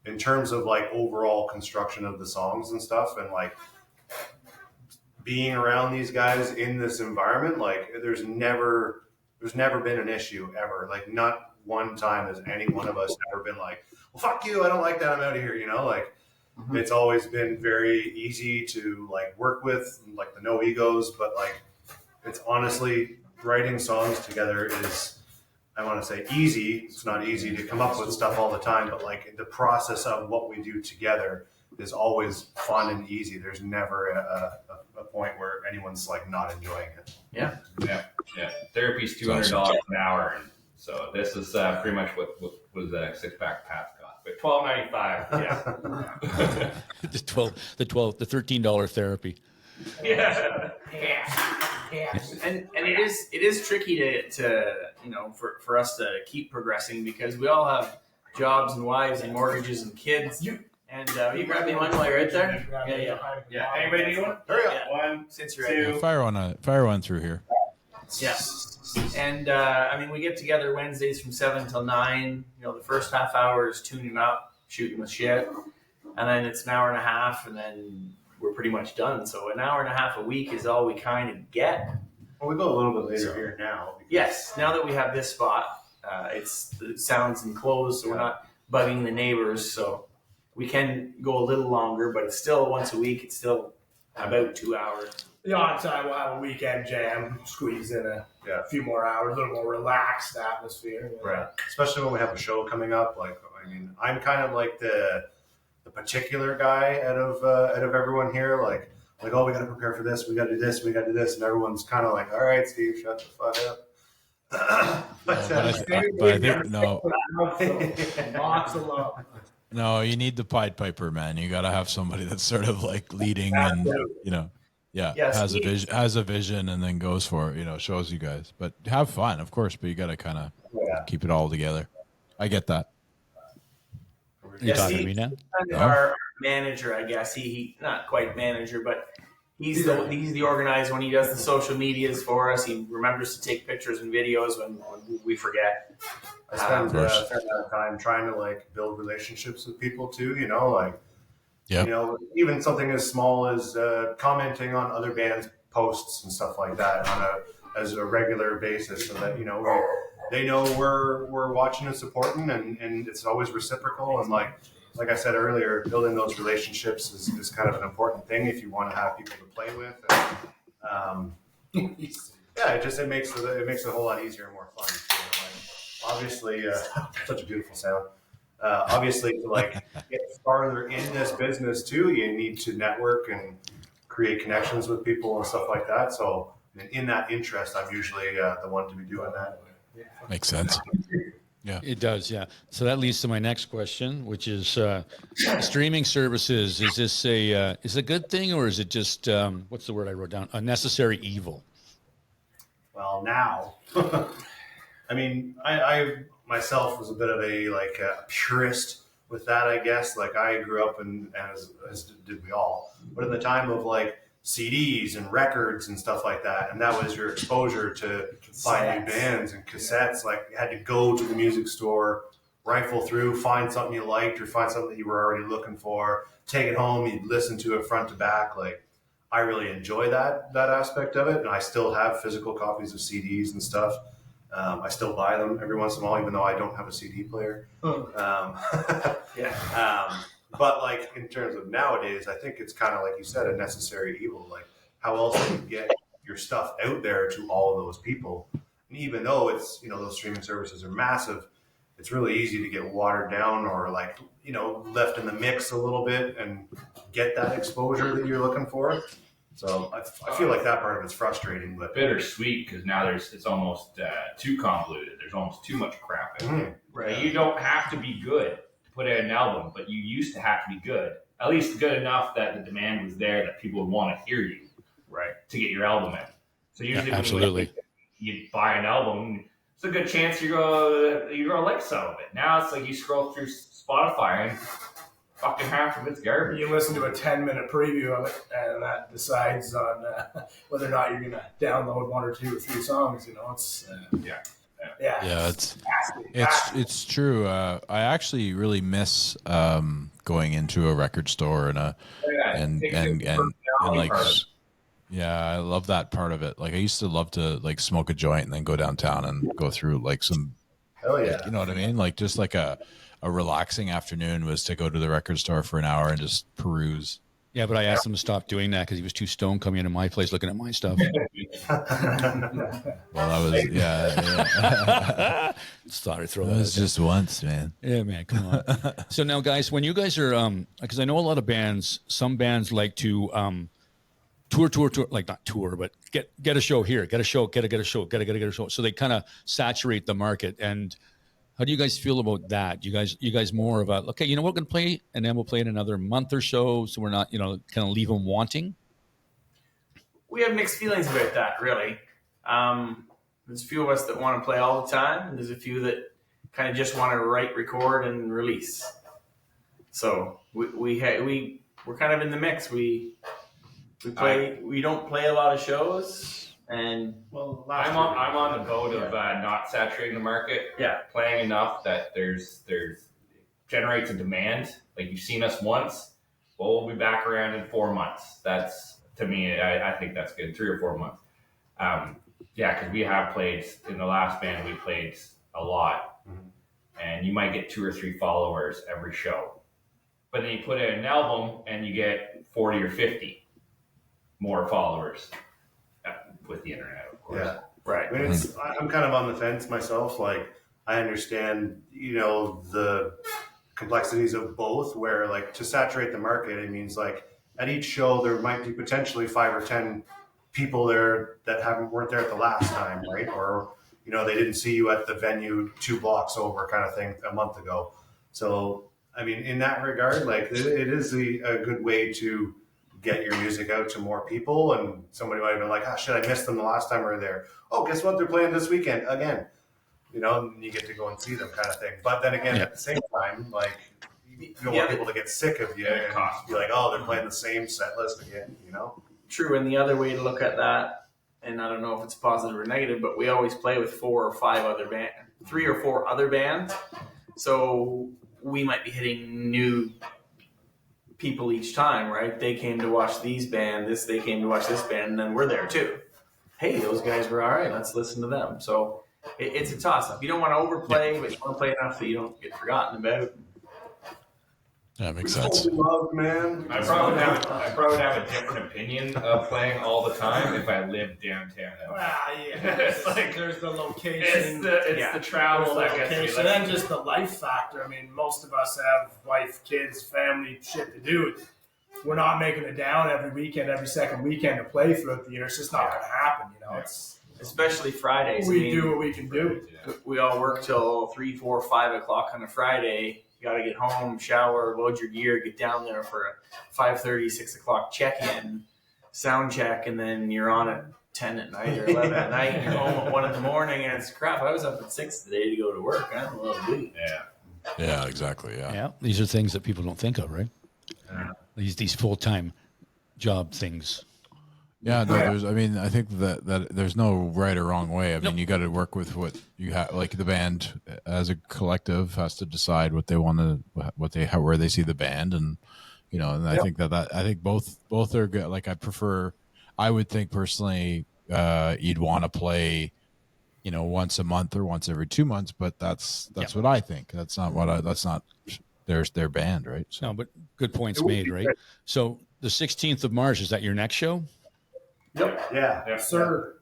in terms of like overall construction of the songs and stuff, and like being around these guys in this environment, like there's never been an issue ever. Like not one time has any one of us ever been like, well, fuck you, I don't like that, I'm out of here, like. Mm-hmm. It's always been very easy to like work with, like the no egos, but like it's honestly writing songs together is, I want to say easy. It's not easy to come up with stuff all the time, but like the process of what we do together is always fun and easy. There's never a point where anyone's like not enjoying it. Yeah. Therapy's $200 an hour, and so this is pretty much what was a 6-pack Pat's got. But $12.95. Yeah. the $13 therapy. Yeah. And it is tricky to for us to keep progressing because we all have jobs and wives and mortgages and kids. You grab me one while you're right there. Yeah. Anybody do one? Hurry up. Yeah. One, Since you're two. fire one through here. Yeah. And we get together Wednesdays from 7 till 9. The first half hour is tuning up, shooting the shit, and then it's an hour and a half, and then we're pretty much done. So an hour and a half a week is all we kind of get. Well, we go a little bit later here now. Yes, now that we have this spot, it sounds enclosed, so we're not bugging the neighbors. So we can go a little longer, but it's still once a week. It's still about 2 hours. The odd time we'll have a weekend jam, squeeze in a few more hours, a little more relaxed atmosphere. Right. Especially when we have a show coming up. Like, I mean, I'm kind of like the particular guy out of everyone here. Like, oh, we got to prepare for this. We got to do this. We got to do this. And everyone's kind of like, all right, Steve, shut the fuck up. But I think no. Lots of love. No, you need the Pied Piper, man. You got to have somebody that's sort of like leading and has a vision and then goes for it. Shows you guys. But have fun, of course. But you got to kind of keep it all together. I get that. You talking to me now? Our manager, I guess. He not quite manager, but he's the organizer when he does the social medias for us. He remembers to take pictures and videos when we forget. I spend a fair amount of time trying to like build relationships with people too. Even something as small as commenting on other bands' posts and stuff like that as a regular basis, so that they know we're watching and supporting, and it's always reciprocal. And like I said earlier, building those relationships is kind of an important thing if you want to have people to play with. And, it makes it a whole lot easier and more fun too. obviously, such a beautiful sound. Obviously, to like get farther in this business too, you need to network and create connections with people and stuff like that. So, in that interest, I'm usually the one to be doing that. Makes sense. Yeah, It does, yeah. So that leads to my next question, which is streaming services. Is this a good thing, or is it just what's the word I wrote down? A necessary evil. Well, now, I mean, I myself was a bit of a purist with that, I guess. Like I grew up and as did we all, but in the time of like CDs and records and stuff like that, and that was your exposure to find new bands and cassettes. Like you had to go to the music store, rifle through, find something you liked or find something that you were already looking for, take it home, you'd listen to it front to back. Like I really enjoy that aspect of it, and I still have physical copies of CDs and stuff. I still buy them every once in a while, even though I don't have a CD player. But like in terms of nowadays, I think it's kind of like you said, a necessary evil. Like how else do you get your stuff out there to all of those people? And even though it's, those streaming services are massive, it's really easy to get watered down or like, left in the mix a little bit and get that exposure that you're looking for. So I feel like that part of it's frustrating, but bittersweet because now it's almost too convoluted. There's almost too much crap in there. Right. You don't have to be good to put out an album, but you used to have to be good, at least good enough that the demand was there that people would want to hear you, right, to get your album in. So usually, absolutely, you buy an album, it's a good chance you're gonna like some of it. Now it's like you scroll through Spotify and fucking half of it's garbage. You listen to a 10-minute preview of it, and that decides on whether or not you're going to download 1 or 2 or 3 songs. It's it's true. I actually really miss going into a record store and like. Yeah, I love that part of it. Like I used to love to like smoke a joint and then go downtown and go through like some. Hell yeah, like, you know what I mean? Like just like a relaxing afternoon was to go to the record store for an hour and just peruse. Yeah, but I asked him to stop doing that because he was too stoned coming into my place looking at my stuff. Well, that was Just thought I'd throw that that. Was just once, man. Yeah, man, come on. So now, guys, when you guys are, because I know a lot of bands, some bands like to tour, like not tour, but get a show here, get a show, get a show, get a show. So they kind of saturate the market. And how do you guys feel about that? You guys more of a, okay, we're going to play and then we'll play in another month or so. So we're not, kind of leave them wanting. We have mixed feelings about that, really. There's a few of us that want to play all the time, and there's a few that kind of just want to write, record, and release. So we're kind of in the mix. We play. We don't play a lot of shows. And I'm on the boat of not saturating the market. Yeah, playing enough that there's generates a demand. Like you've seen us once, well, we'll be back around in 4 months. That's to me, I think that's good. 3 or 4 months. Because we have played in the last band. We played a lot, and you might get 2 or 3 followers every show. But then you put out an album, and you get 40 or 50 more followers. With the internet, of course. Yeah, right. I mean, I'm kind of on the fence myself. Like, I understand, the complexities of both. Where, like, to saturate the market, it means like at each show there might be potentially 5 or 10 people there that weren't there at the last time, right? Or they didn't see you at the venue 2 blocks over, kind of thing, a month ago. So, I mean, in that regard, like, it is a good way to get your music out to more people. And somebody might have been like, shit, I missed them the last time we were there. Oh, guess what? They're playing this weekend again. And you get to go and see them, kind of thing. But then again, at the same time, like, you don't want people to get sick of you and be like, oh, they're playing the same set list again, True. And the other way to look at that, and I don't know if it's positive or negative, but we always play with 4 or 5 other bands, 3 or 4 other bands. So we might be hitting new people each time, right? They came to watch these bands, they came to watch this band, and then we're there too. Hey, those guys were all right. Let's listen to them. So it's a toss-up. You don't want to overplay, but you want to play enough that you don't get forgotten about. That makes sense. Love, man. I probably have a different opinion of playing all the time if I lived downtown. Well, yeah. It's like there's the location. it's the travel that gets me. location, and just the life factor. I mean, most of us have wife, kids, family, shit to do. We're not making it down every weekend, every second weekend to play throughout the year. It's just not going to happen, you know. It's Especially Fridays. we do what we can do. We all work till 3, 4, 5 o'clock on a Friday. You got to get home, shower, load your gear, get down there for a 5:30, 6 o'clock check-in, sound check, and then you're on at 10 at night or 11 at night. And you're home at 1 in the morning, and it's crap. I was up at 6 today to go to work. I don't know what to do. Yeah, exactly. Yeah. Yeah, these are things that people don't think of, right? These full-time job things. Yeah, no, I think that there's no right or wrong way. I mean, you got to work with what you have. Like the band as a collective has to decide what they want to, where they see the band, and and I think I think both are good. Like I would think personally, you'd want to play, once a month or once every 2 months, but that's what I think. That's not their band, right? So. No, but good points made, right? So the 16th of March, is that your next show? Yep. Yeah. Yes, sir.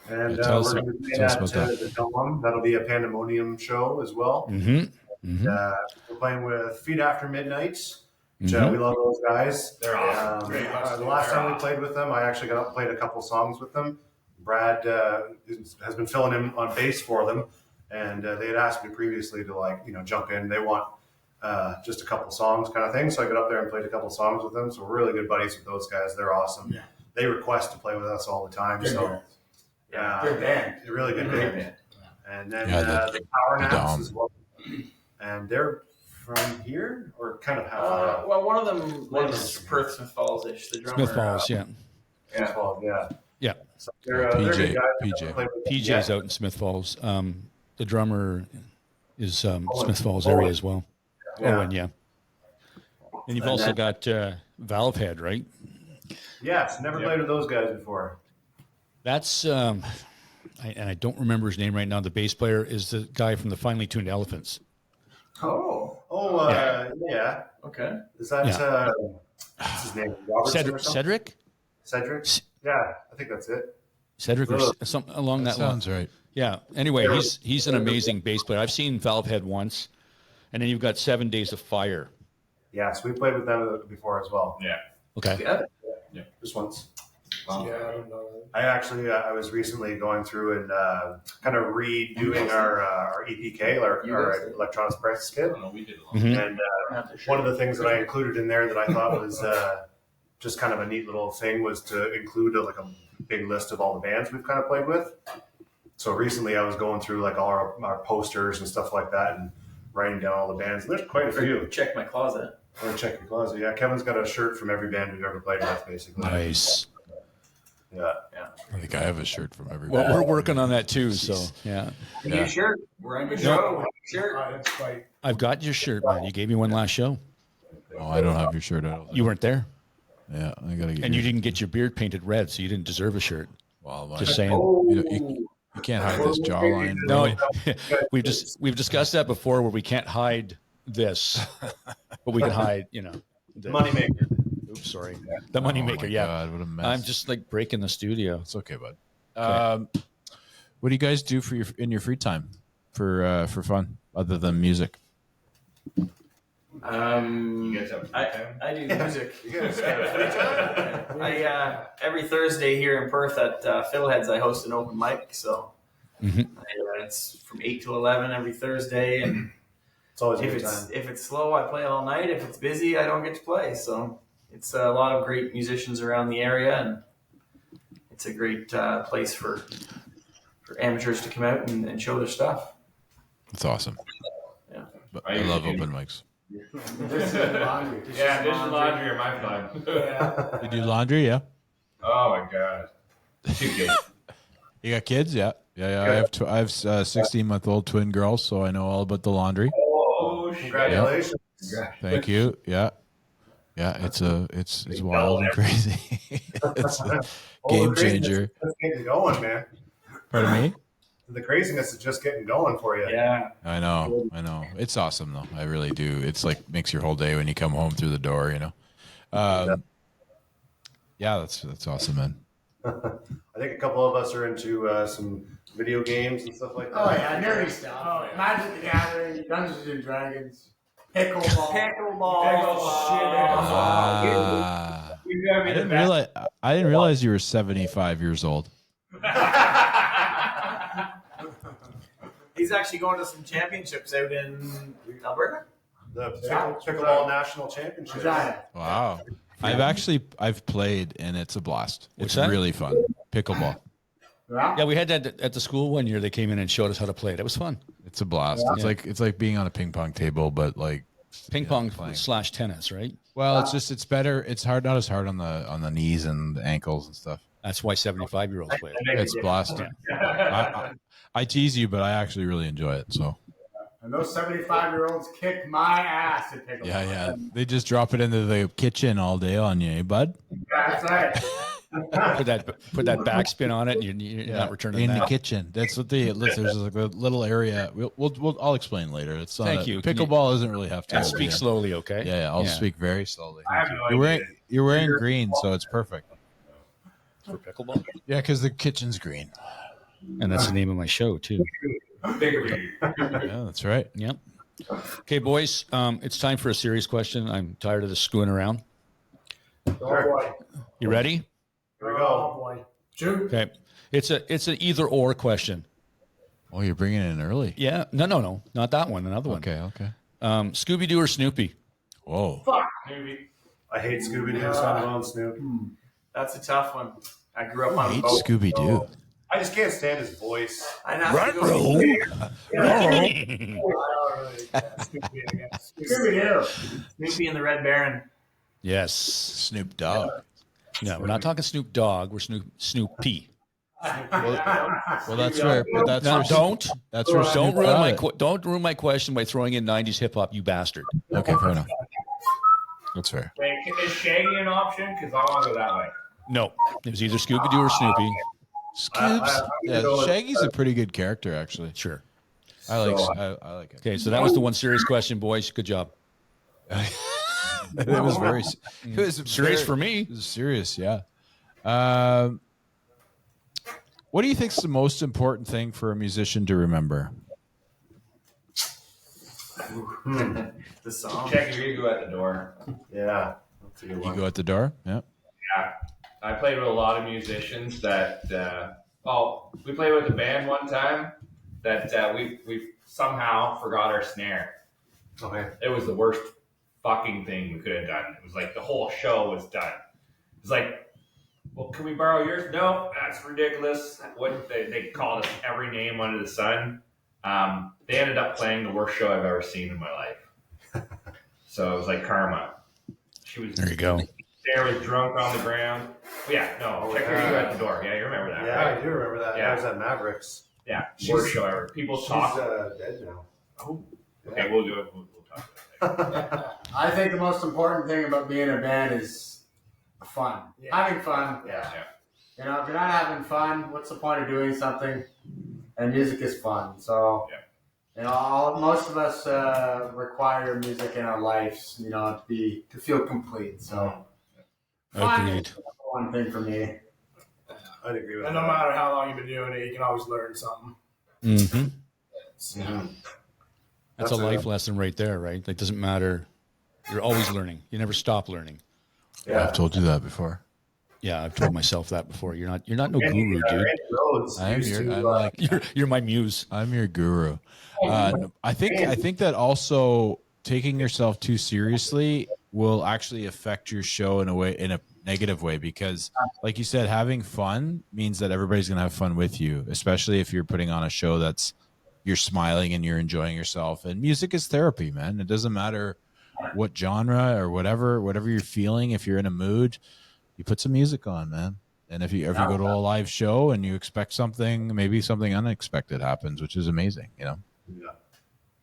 And tell us we're going to be about at that. the Dome. That'll be a Pandemonium show as well. Mm-hmm. We're playing with Feet After Midnight. Which, Mhm. we love those guys. They're awesome. The last time we played with them, I actually got up and played a couple songs with them. Brad has been filling in on bass for them, and they had asked me previously to jump in. They want just a couple songs kind of thing, so I got up there and played a couple songs with them. So we're really good buddies with those guys. They're awesome. Yeah. They request to play with us all the time. Good So band. yeah, Good band. they're really good Good band. And then the Power Naps Dom. as well. And they're from here or kind of half. Well, one of them lives Perth, Smith Falls-ish. The drummer. Smith Falls, yeah. Yeah. Yeah. So they're good PJ. guys. PJ. Played with them. PJ's Yeah. out in Smith Falls. The drummer is Smith Falls area as well. Yeah. Owen, yeah. And you've also got Valve Head, right? Yes, never played with those guys before. That's I don't remember his name right now. The bass player is the guy from the Finely Tuned Elephants. Oh, Yeah. okay. Is that what's his name? Robertson or something? Cedric? Cedric? Yeah, I think that's it. Cedric or something along that line. Sounds right. Yeah. Anyway, he's an amazing bass player. I've seen Valve Head once, and then you've got 7 Days of Fire. Yes, we played with them before as well. Yeah. Okay. Yeah. Just once. Yeah, I don't know. I actually, I was recently going through and kind of redoing our EPK, our electronics practice kit. No, we did a lot. Mhm. And one of the things that I included in there that I thought was just kind of a neat little thing was to include a big list of all the bands we've kind of played with. So recently I was going through like all our posters and stuff like that and writing down all the bands. And there's quite a few. Check my closet. I'm gonna check your closet. Yeah, Kevin's got a shirt from every band we've ever played with, basically. Nice. Yeah. I think I have a shirt from every. Well, we're working on that too. So yeah, We need a shirt. We're on your show. We need a shirt. That's quite. I've got your shirt, man. You gave me one last show. Oh, I don't have your shirt. I don't think. You weren't there, Yeah, I gotta get. and you didn't get your beard painted red, so you didn't deserve a shirt. Well, Just saying. you can't hide this jawline. No, we've discussed that before, where we can't hide this, but we can hide, the Moneymaker. Oops, sorry, the moneymaker. Oh my Yeah, God, what a mess. I'm just like breaking the studio. It's okay, bud. What do you guys do in your free time for fun other than music? You guys have I do music. You guys got free time? Every Thursday here in Perth at Fiddleheads, I host an open mic. So it's from 8 to 11 every Thursday, and It's always a if good it's time. if it's slow, I play all night. If it's busy, I don't get to play. So it's a lot of great musicians around the area, and it's a great place for amateurs to come out and show their stuff. It's awesome. Yeah. But I love open mics. This is laundry. Yeah, dish and laundry are my fun. Yeah. You do laundry, yeah? Oh my god. Too good. You got kids, yeah. I have 16-month-old twin girls, so I know all about the laundry. Oh shit. Congratulations. Thank you. Yeah. It's wild and crazy. It's a game changer. Let's get it going, man. Pardon me? The craziness is just getting going for you. Yeah. I know. It's awesome though. I really do. It's like makes your whole day when you come home through the door, you know. Yeah, that's awesome, man. I think a couple of us are into some video games and stuff like that. Oh yeah, nerdy stuff. Oh, yeah. Magic the Gathering, Dungeons and Dragons, pickleball. I didn't realize you were 75 years old. He's actually going to some championships out in Alberta. The pickleball national championship. Wow. I've played and it's a blast. It's What's that? really fun. Pickleball. Yeah. Yeah, we had that at the school one year. They came in and showed us how to play it. It was fun. It's a blast. Yeah. It's like being on a ping pong table, but like Ping pong playing. / tennis, right? Well, it's better. It's hard, not as hard on the knees and the ankles and stuff. That's why 75-year-olds play it. It's blasting. I tease you, but I actually really enjoy it. So And those 75-year-olds kick my ass at pickleball. yeah. They just drop it into the kitchen all day on you, eh, bud? That's right. Put that backspin on it, and you're not returning in that. the kitchen. That's what there's like a little area. I'll explain later. It's not Thank you. Can Pickleball doesn't really have to Speak slowly, okay? Yeah, I'll speak very slowly. I have no idea. You're wearing green, so it's perfect. For pickleball, Yeah, because the kitchen's green. and that's the name of my show too. Yeah, that's right. Yep. Okay, boys, it's time for a serious question. I'm tired of this screwing around. Oh boy. You ready? Here we go. Oh boy. Shoot. Okay. It's an either or question. Oh, you're bringing it in early. Yeah. No, not that one. Another one. Okay. Scooby-Doo or Snoopy? Whoa. I hate Scooby-Doo, so I'm going Snoop. That's a tough one. I grew up I on hate both. Scooby-Doo. I just can't stand his voice. I'd have to go Scooby-Doo. Snoopy and the Red Baron. Yes. Snoop Dogg. No, we're not talking Snoop Dogg. We're Snoopy. Well, that's where. But that's No, where. don't That's where. don't Snoop ruin got my it. don't ruin my question by throwing in 90s hip hop, you bastard. Okay, fair enough. That's fair. Wait, is Shaggy an option? Because I want to go that way. No, it was either Scooby-Doo or Snoopy. Scoops. Yeah, Shaggy's a pretty good character, actually. Sure. I like it. Okay, so that was the one serious question, boys. Good job. It was very. It was Serious very- for me. It was serious, yeah. What do you think is the most important thing for a musician to remember? The song. Shaggy, you go at the door. Yeah. That's a good You one. go at the door. Yeah. Yeah. I played with a lot of musicians that, we played with a band one time that we somehow forgot our snare. Okay. It was the worst fucking thing we could have done. It was like the whole show was done. It was like, well, can we borrow yours? No, that's ridiculous. What they called us every name under the sun. They ended up playing the worst show I've ever seen in my life. So it was like karma. She was There you go. there was drunk on the ground. Yeah, no, check her. You go at the door. Yeah, you remember that, Yeah, right? I do remember that. Yeah. I was at Mavericks. Yeah, She's- worst show ever. People She's talk. dead now. Oh, okay, we'll do it. We'll talk about that. I think the most important thing about being a band is fun. Yeah. Having fun. Yeah. You know, if you're not having fun, what's the point of doing something? And music is fun. So, you know, most of us require music in our lives, you know, to feel complete. So, fun Agreed. is the one thing for me. I'd agree with And that. no matter how long you've been doing it, you can always learn something. Mm-hmm. Mhm. That's a life lesson right there, right? It doesn't matter. You're always learning. You never stop learning. I've told you that before. Yeah, I've told myself that before. You're not no guru, dude. Rhodes I'm used your. to, I'm like. You're my muse. I'm your guru. I think that also taking yourself too seriously will actually affect your show in a negative way, because like you said, having fun means that everybody's going to have fun with you, especially if you're putting on a show that's you're smiling and you're enjoying yourself. And music is therapy, man. It doesn't matter what genre or whatever you're feeling. If you're in a mood, you put some music on, man. And if you go to a live show and you expect something, maybe something unexpected happens, which is amazing, you know. Yeah.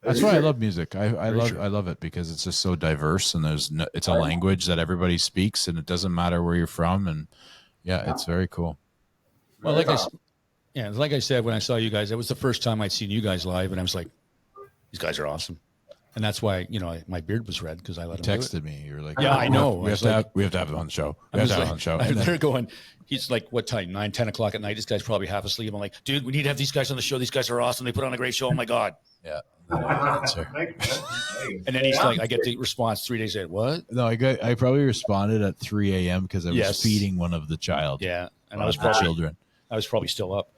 That's why I love music. I Very love true. I love it because it's just so diverse, and it's a language that everybody speaks, and it doesn't matter where you're from, and yeah, it's very cool. Well, Yeah, like I said, when I saw you guys, that was the first time I'd seen you guys live, and I was like, these guys are awesome. And that's why, my beard was red because I let him do it. Texted me. You were like, Yeah, I know. We have to have him on the show. We have to have him on the show. And they're going, he's like, what time? 9, 10 o'clock at night. This guy's probably half asleep. I'm like, dude, we need to have these guys on the show. These guys are awesome. They put on a great show. Oh my God. Yeah. And then he's like, I get the response 3 days later. What? No, I probably responded at 3 a.m. because I was feeding one of the child. Yeah. And I was children. I was probably still up.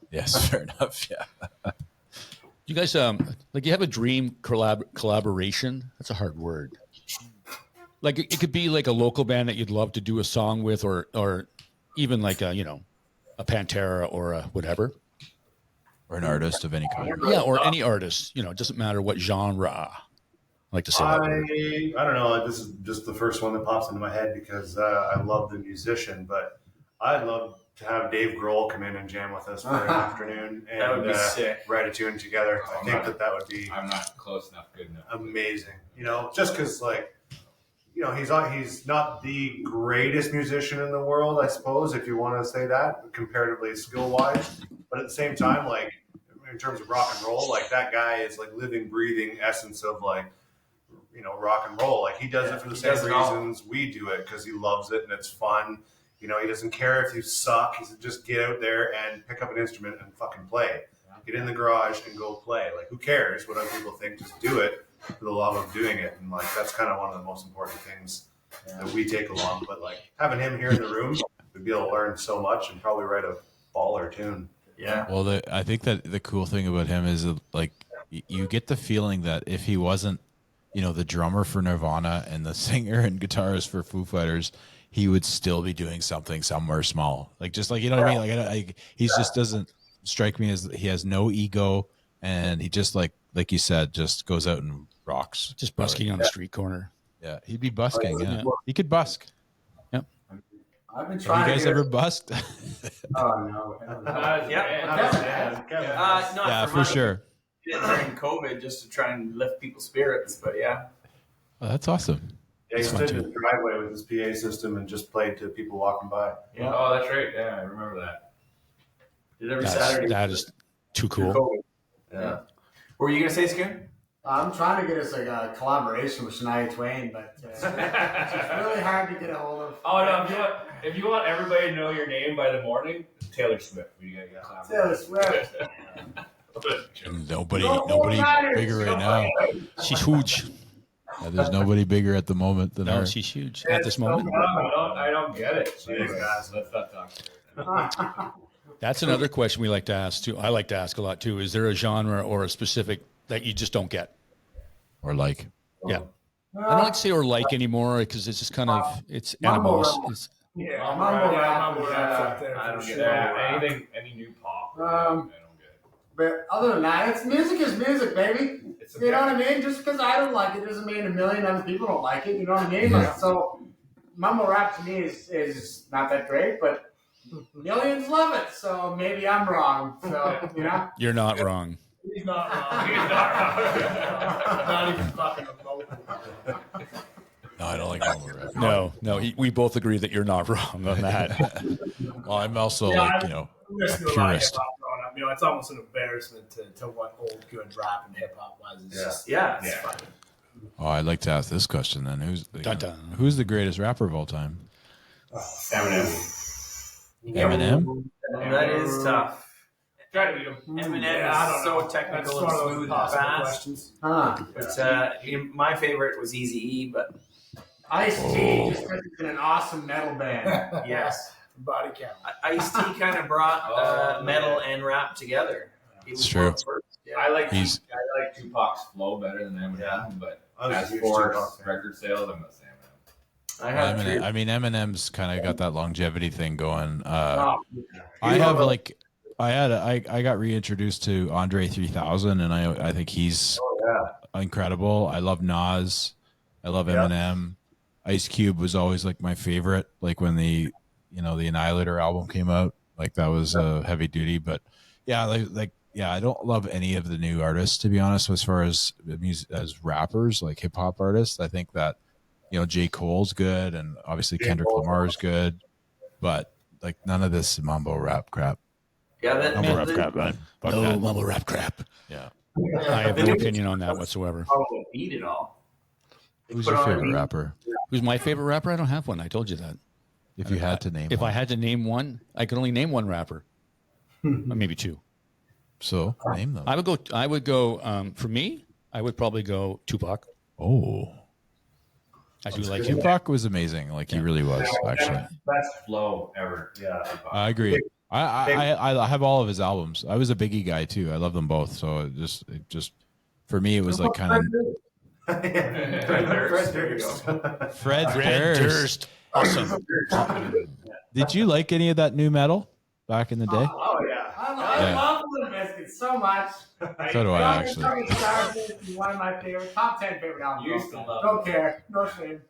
Yes, fair enough. Yeah. You guys, you have a dream collaboration. That's a hard word. Like it could be like a local band that you'd love to do a song with, or even like a Pantera or a whatever, or an artist of any kind. Yeah, or any artist. It doesn't matter what genre. I like to say that word. I don't know. This is just the first one that pops into my head because I love the musician, but I'd love to have Dave Grohl come in and jam with us for an afternoon and that would be sick. Write a tune together. I think that would be. I'm not close enough, good enough. Amazing. Just because he's not the greatest musician in the world, I suppose, if you want to say that, comparatively skill wise. But at the same time, like in terms of rock and roll, like that guy is like living, breathing essence of like rock and roll. Like he does it for the same reasons we do it because he loves it and it's fun. He doesn't care if you suck. He said, just get out there and pick up an instrument and fucking play. Get in the garage and go play. Like, who cares what other people think? Just do it for the love of doing it. And, like, that's kind of one of the most important things that we take along. But, like, having him here in the room, we'd be able to learn so much and probably write a baller tune. Yeah. Well, I think that the cool thing about him is, like, you get the feeling that if he wasn't, the drummer for Nirvana and the singer and guitarist for Foo Fighters, he would still be doing something somewhere small. Like, just like, what I mean? Like, he just doesn't strike me as he has no ego. And he just like you said, just goes out and rocks. Just busking on the street corner. Yeah. He'd be busking. Yeah. He could busk. Yep. I've been trying. Have you guys ever busked? Oh, no. Yeah, for sure. During COVID just to try and lift people's spirits, but yeah. Oh, that's awesome. Yeah, he stood in the driveway with his PA system and just played to people walking by. Yeah. Oh, that's right. Yeah, I remember that. Did every Saturday. That is too cool. Yeah. What were you gonna say, Scoon? I'm trying to get us like a collaboration with Shania Twain, but it's really hard to get a hold of. Oh no! If you want everybody to know your name by the morning, Taylor Swift. We gotta get Taylor Swift. Nobody bigger right now. She's huge. Yeah, there's nobody bigger at the moment than her. She's huge at this moment. I don't get it. Let's not talk. That's another question we like to ask too. I like to ask a lot too. Is there a genre or a specific that you just don't get? Or like? Yeah. I don't like to say or like anymore because it's just kind of, it's animals. Mumble rap. I don't get anything, any new pop. I don't get it. But other than that, music is music, baby. You know what I mean? Just because I don't like it doesn't mean a million other people don't like it. You know what I mean? Yeah. Like, so mumble rap to me is not that great, but millions love it. So maybe I'm wrong. So, You're not wrong. He's not wrong. He's not wrong. Not even fucking No, I don't like mumble rap. No. We both agree that you're not wrong on that. Well, I'm also purist. It's almost an embarrassment to what old good rap and hip hop was. It's just fun. Oh, I'd like to ask this question then. Who's the greatest rapper of all time? Eminem? That is tough. Try to beat him. Eminem is so technical and smooth and fast. But my favorite was Eazy-E, but Ice-T, just because it's in an awesome metal band. yes. Body count. Ice-T kind of brought metal and rap together. It's true. I like Tupac's flow better than Eminem, but as for record sales, I'm not saying that. Eminem's kind of got that longevity thing going. I got reintroduced to Andre 3000, and I think he's incredible. I love Nas. I love Eminem. Ice Cube was always like my favorite. Like when the Annihilator album came out, like that was heavy duty. But I don't love any of the new artists, to be honest. As far as as rappers, like hip hop artists, I think that J. Cole's good, and obviously Kendrick Lamar is good, but like none of this mambo rap crap. Yeah, Mumble rap crap, man. Fuck No that. mumble rap crap. Yeah. I have no opinion on that whatsoever. probably beat it all. They Who's put your on favorite the- rapper? Who's my favorite rapper? I don't have one. I told you that. If you had to name If one. I had to name one, I could only name one rapper, or maybe two. So, name them. I would go. For me, I would probably go Tupac. Oh. I do like him. Tupac was amazing. Like, he really was, actually. Best flow ever. Yeah. I agree. I have all of his albums. I was a Biggie guy, too. I love them both. So, it just for me, it was like kind of... Fred Durst. Fred Red Durst. Durst. Awesome. Did you like any of that new metal back in the day? Oh yeah, I love Limp Bizkit so much. So do I, actually. One of my favorite, top 10 favorite albums. Used to love Don't care, no shame.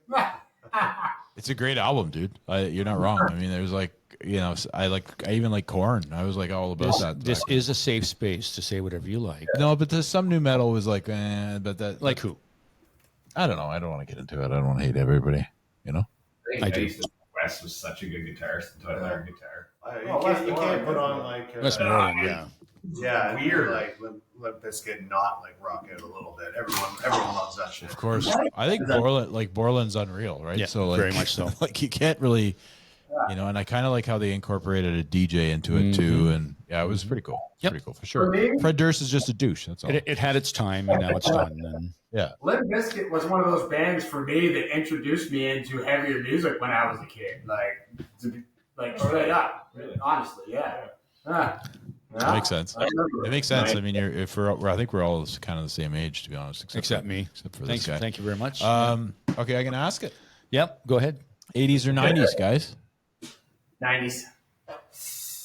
It's a great album, dude. You're not wrong. I mean, there's like, I even like Korn. I was like all about that. This is a safe space to say whatever you like. No, but there's some new metal was like, but that Like who? I don't know. I don't want to get into it. I don't want to hate everybody. I do. used to Wes was such a good guitarist until I learned guitar. You can't put on like Westmoreland, yeah. yeah, Weird. like Limp Bizkit not like rock out a little bit. Everyone loves that shit. Of course, I think Borland's unreal, right? Yeah, so like, very much so. Like you can't really, and I kind of like how they incorporated a DJ into it too, and yeah, it was pretty cool. Yep. Pretty cool for sure. For me- Fred Durst is just a douche. That's all. It had its time, and now it's done. And Yeah. Limp Bizkit was one of those bands for me that introduced me into heavier music when I was a kid. Like straight up, honestly, yeah. That makes sense. It makes sense. I mean, I think we're all kind of the same age, to be honest, except me. except for Thanks, this guy. thank you very much. Okay, I can ask it. Yep, go ahead. 80s or 90s, guys? 90s.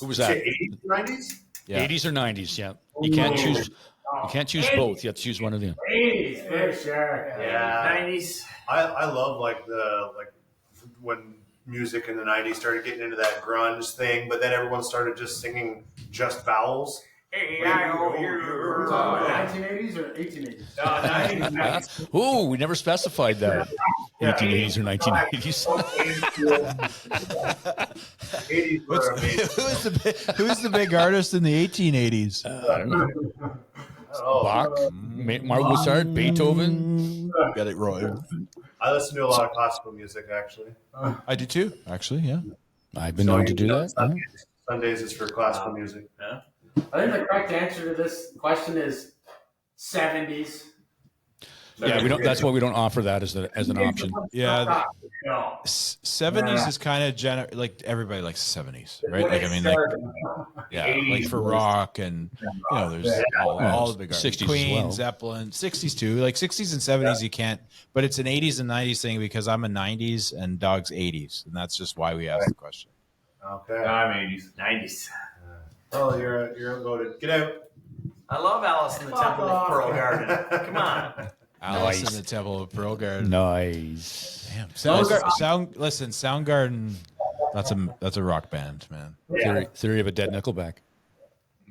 Who was that? 80s, 90s? Yeah. 80s or 90s? Yeah. You can't choose. You can't choose both. You have to choose one of them. 80s, for sure. Yeah. 90s. I love like when music in the 90s started getting into that grunge thing, but then everyone started just singing just vowels. 1980s or 1880s? Oh, we never specified that. 1880s or 1980s. 80s were amazing. Who's the big artist in the 1880s? Bach, Mozart, Beethoven. Got it right. I listen to a lot of classical music, actually. I do too, actually. Yeah. I've been known to do that. Yeah. Sundays is for classical music. I think the correct answer to this question is 70s. Yeah, we don't. That's why we don't offer that as an option. Yeah. No. 70s is kind of like everybody likes the 70s, right? Like I mean, like like for rock and there's all the big artists. 60s as Queen, well. Zeppelin, 60s too. Like 60s and 70s you can't, but it's an 80s and 90s thing because I'm a 90s and Dog's 80s, and that's just why we asked the question. Okay. I'm 80s. 90s. Oh, you're unloaded. Get out. I love Alice in the Temple of Pearl Garden. Come on. Alice Nice. in the Temple of Pearl Garden. Nice. Damn. Soundgarden. That's a rock band, man. Theory of a Dead Nickelback.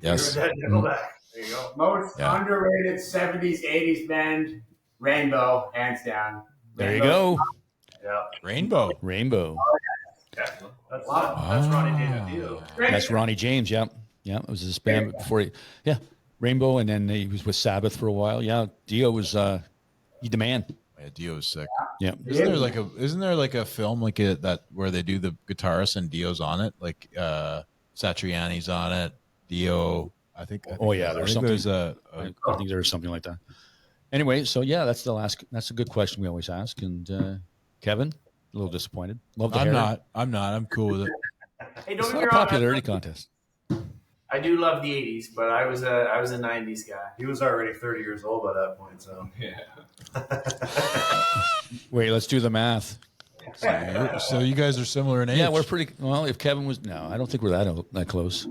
Yes. Nickelback. There you go. Most Yeah. underrated 70s, 80s band, Rainbow, hands down. There you go. Yeah. Rainbow. Rainbow. That's Ronnie James Dio. That's Ronnie James. Yep. Yeah. It was his band before he. Yeah. Rainbow, and then he was with Sabbath for a while. Yeah. Dio was he the man. Yeah, Dio is sick. Yeah. Isn't there like a film like that where they do the guitarist and Dio's on it? Like Satriani's on it. Dio. I think Oh yeah. There's something. There's I think there was something like that. Anyway, so yeah, that's a good question we always ask. And Kevin, a little disappointed. Love the hair. I'm not. I'm cool with it. Hey, It's don't not get a me wrong. popularity contest. I do love the 80s, but I was a 90s guy. He was already 30 years old by that point, so. Wait, let's do the math. So you guys are similar in age. Yeah, we're pretty. Well, if Kevin was I don't think we're that close.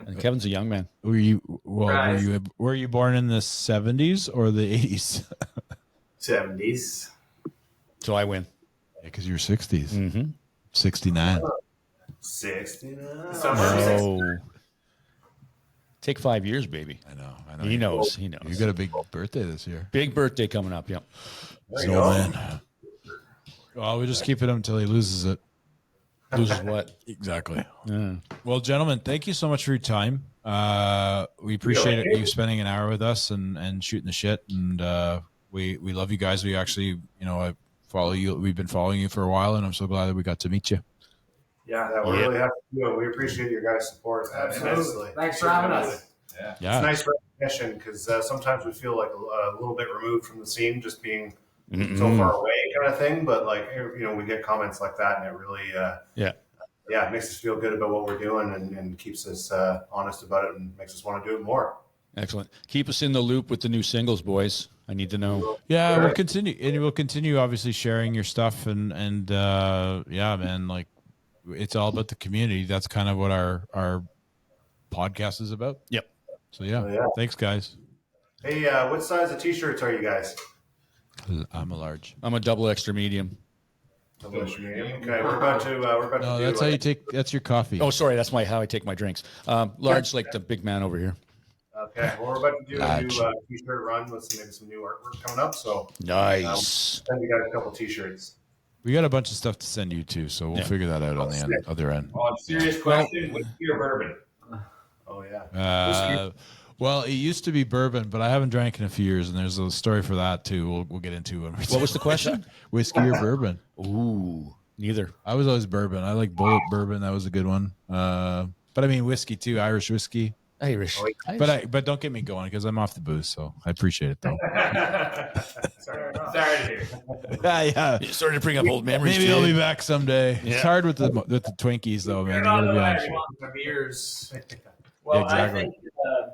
And Kevin's a young man. Were you Surprise. were you born in the 70s or the 80s? 70s. So I win. Because you're 60s. Mm-hmm. 69. 69. Summer of 60s. Oh. Take 5 years, baby. I know. He knows. He knows. You got a big birthday this year. Big birthday coming up. Yep. He's an old man. Well, we just keep it until he loses it. Loses what? Exactly. Yeah. Well, gentlemen, thank you so much for your time. We appreciate it, you spending an hour with us and shooting the shit. And we love you guys. We actually, I follow you. We've been following you for a while, and I'm so glad that we got to meet you. Yeah, we're really happy to do it. We appreciate your guys' support. Absolutely. Thanks for having us. It's nice recognition because sometimes we feel like a little bit removed from the scene, just being so far away, kind of thing. But like we get comments like that, and it really it makes us feel good about what we're doing and keeps us honest about it and makes us want to do it more. Excellent. Keep us in the loop with the new singles, boys. I need to know. Yeah, we'll continue obviously sharing your stuff and man, like it's all about the community. That's kind of what our podcast is about. Yep. So thanks guys. Hey, what size of t-shirts are you guys? I'm a large. I'm a double extra medium. Double extra medium. Okay, we're about to No, that's how you take. That's your coffee. Oh, sorry, that's how I take my drinks. Large, like the big man over here. Okay, well, we're about to do a new t-shirt run with some new artwork coming up. So nice. Then we got a couple t-shirts. We got a bunch of stuff to send you too, so we'll figure that out on the other end. Serious question: whiskey or bourbon? Oh yeah. Well, it used to be bourbon, but I haven't drank in a few years, and there's a story for that too. We'll get into when What was the question? Whiskey or bourbon? Ooh, neither. I was always bourbon. I like Bullet bourbon. That was a good one. But I mean whiskey too, Irish whiskey. Irish. But don't get me going because I'm off the booze, so I appreciate it though. Sorry to hear. Yeah. You started to bring up old memories. Maybe I'll be back someday. Yeah. It's hard with the Twinkies though, man. You gotta be honest. My beers. Well, Exactly. I think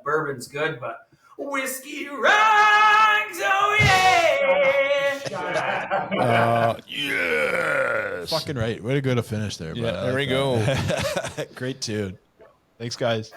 bourbon's good, but whiskey rocks. Oh yeah. Yes. Fucking right. Way to go to finish there. Yeah, bud. there we go. Great tune. Thanks, guys.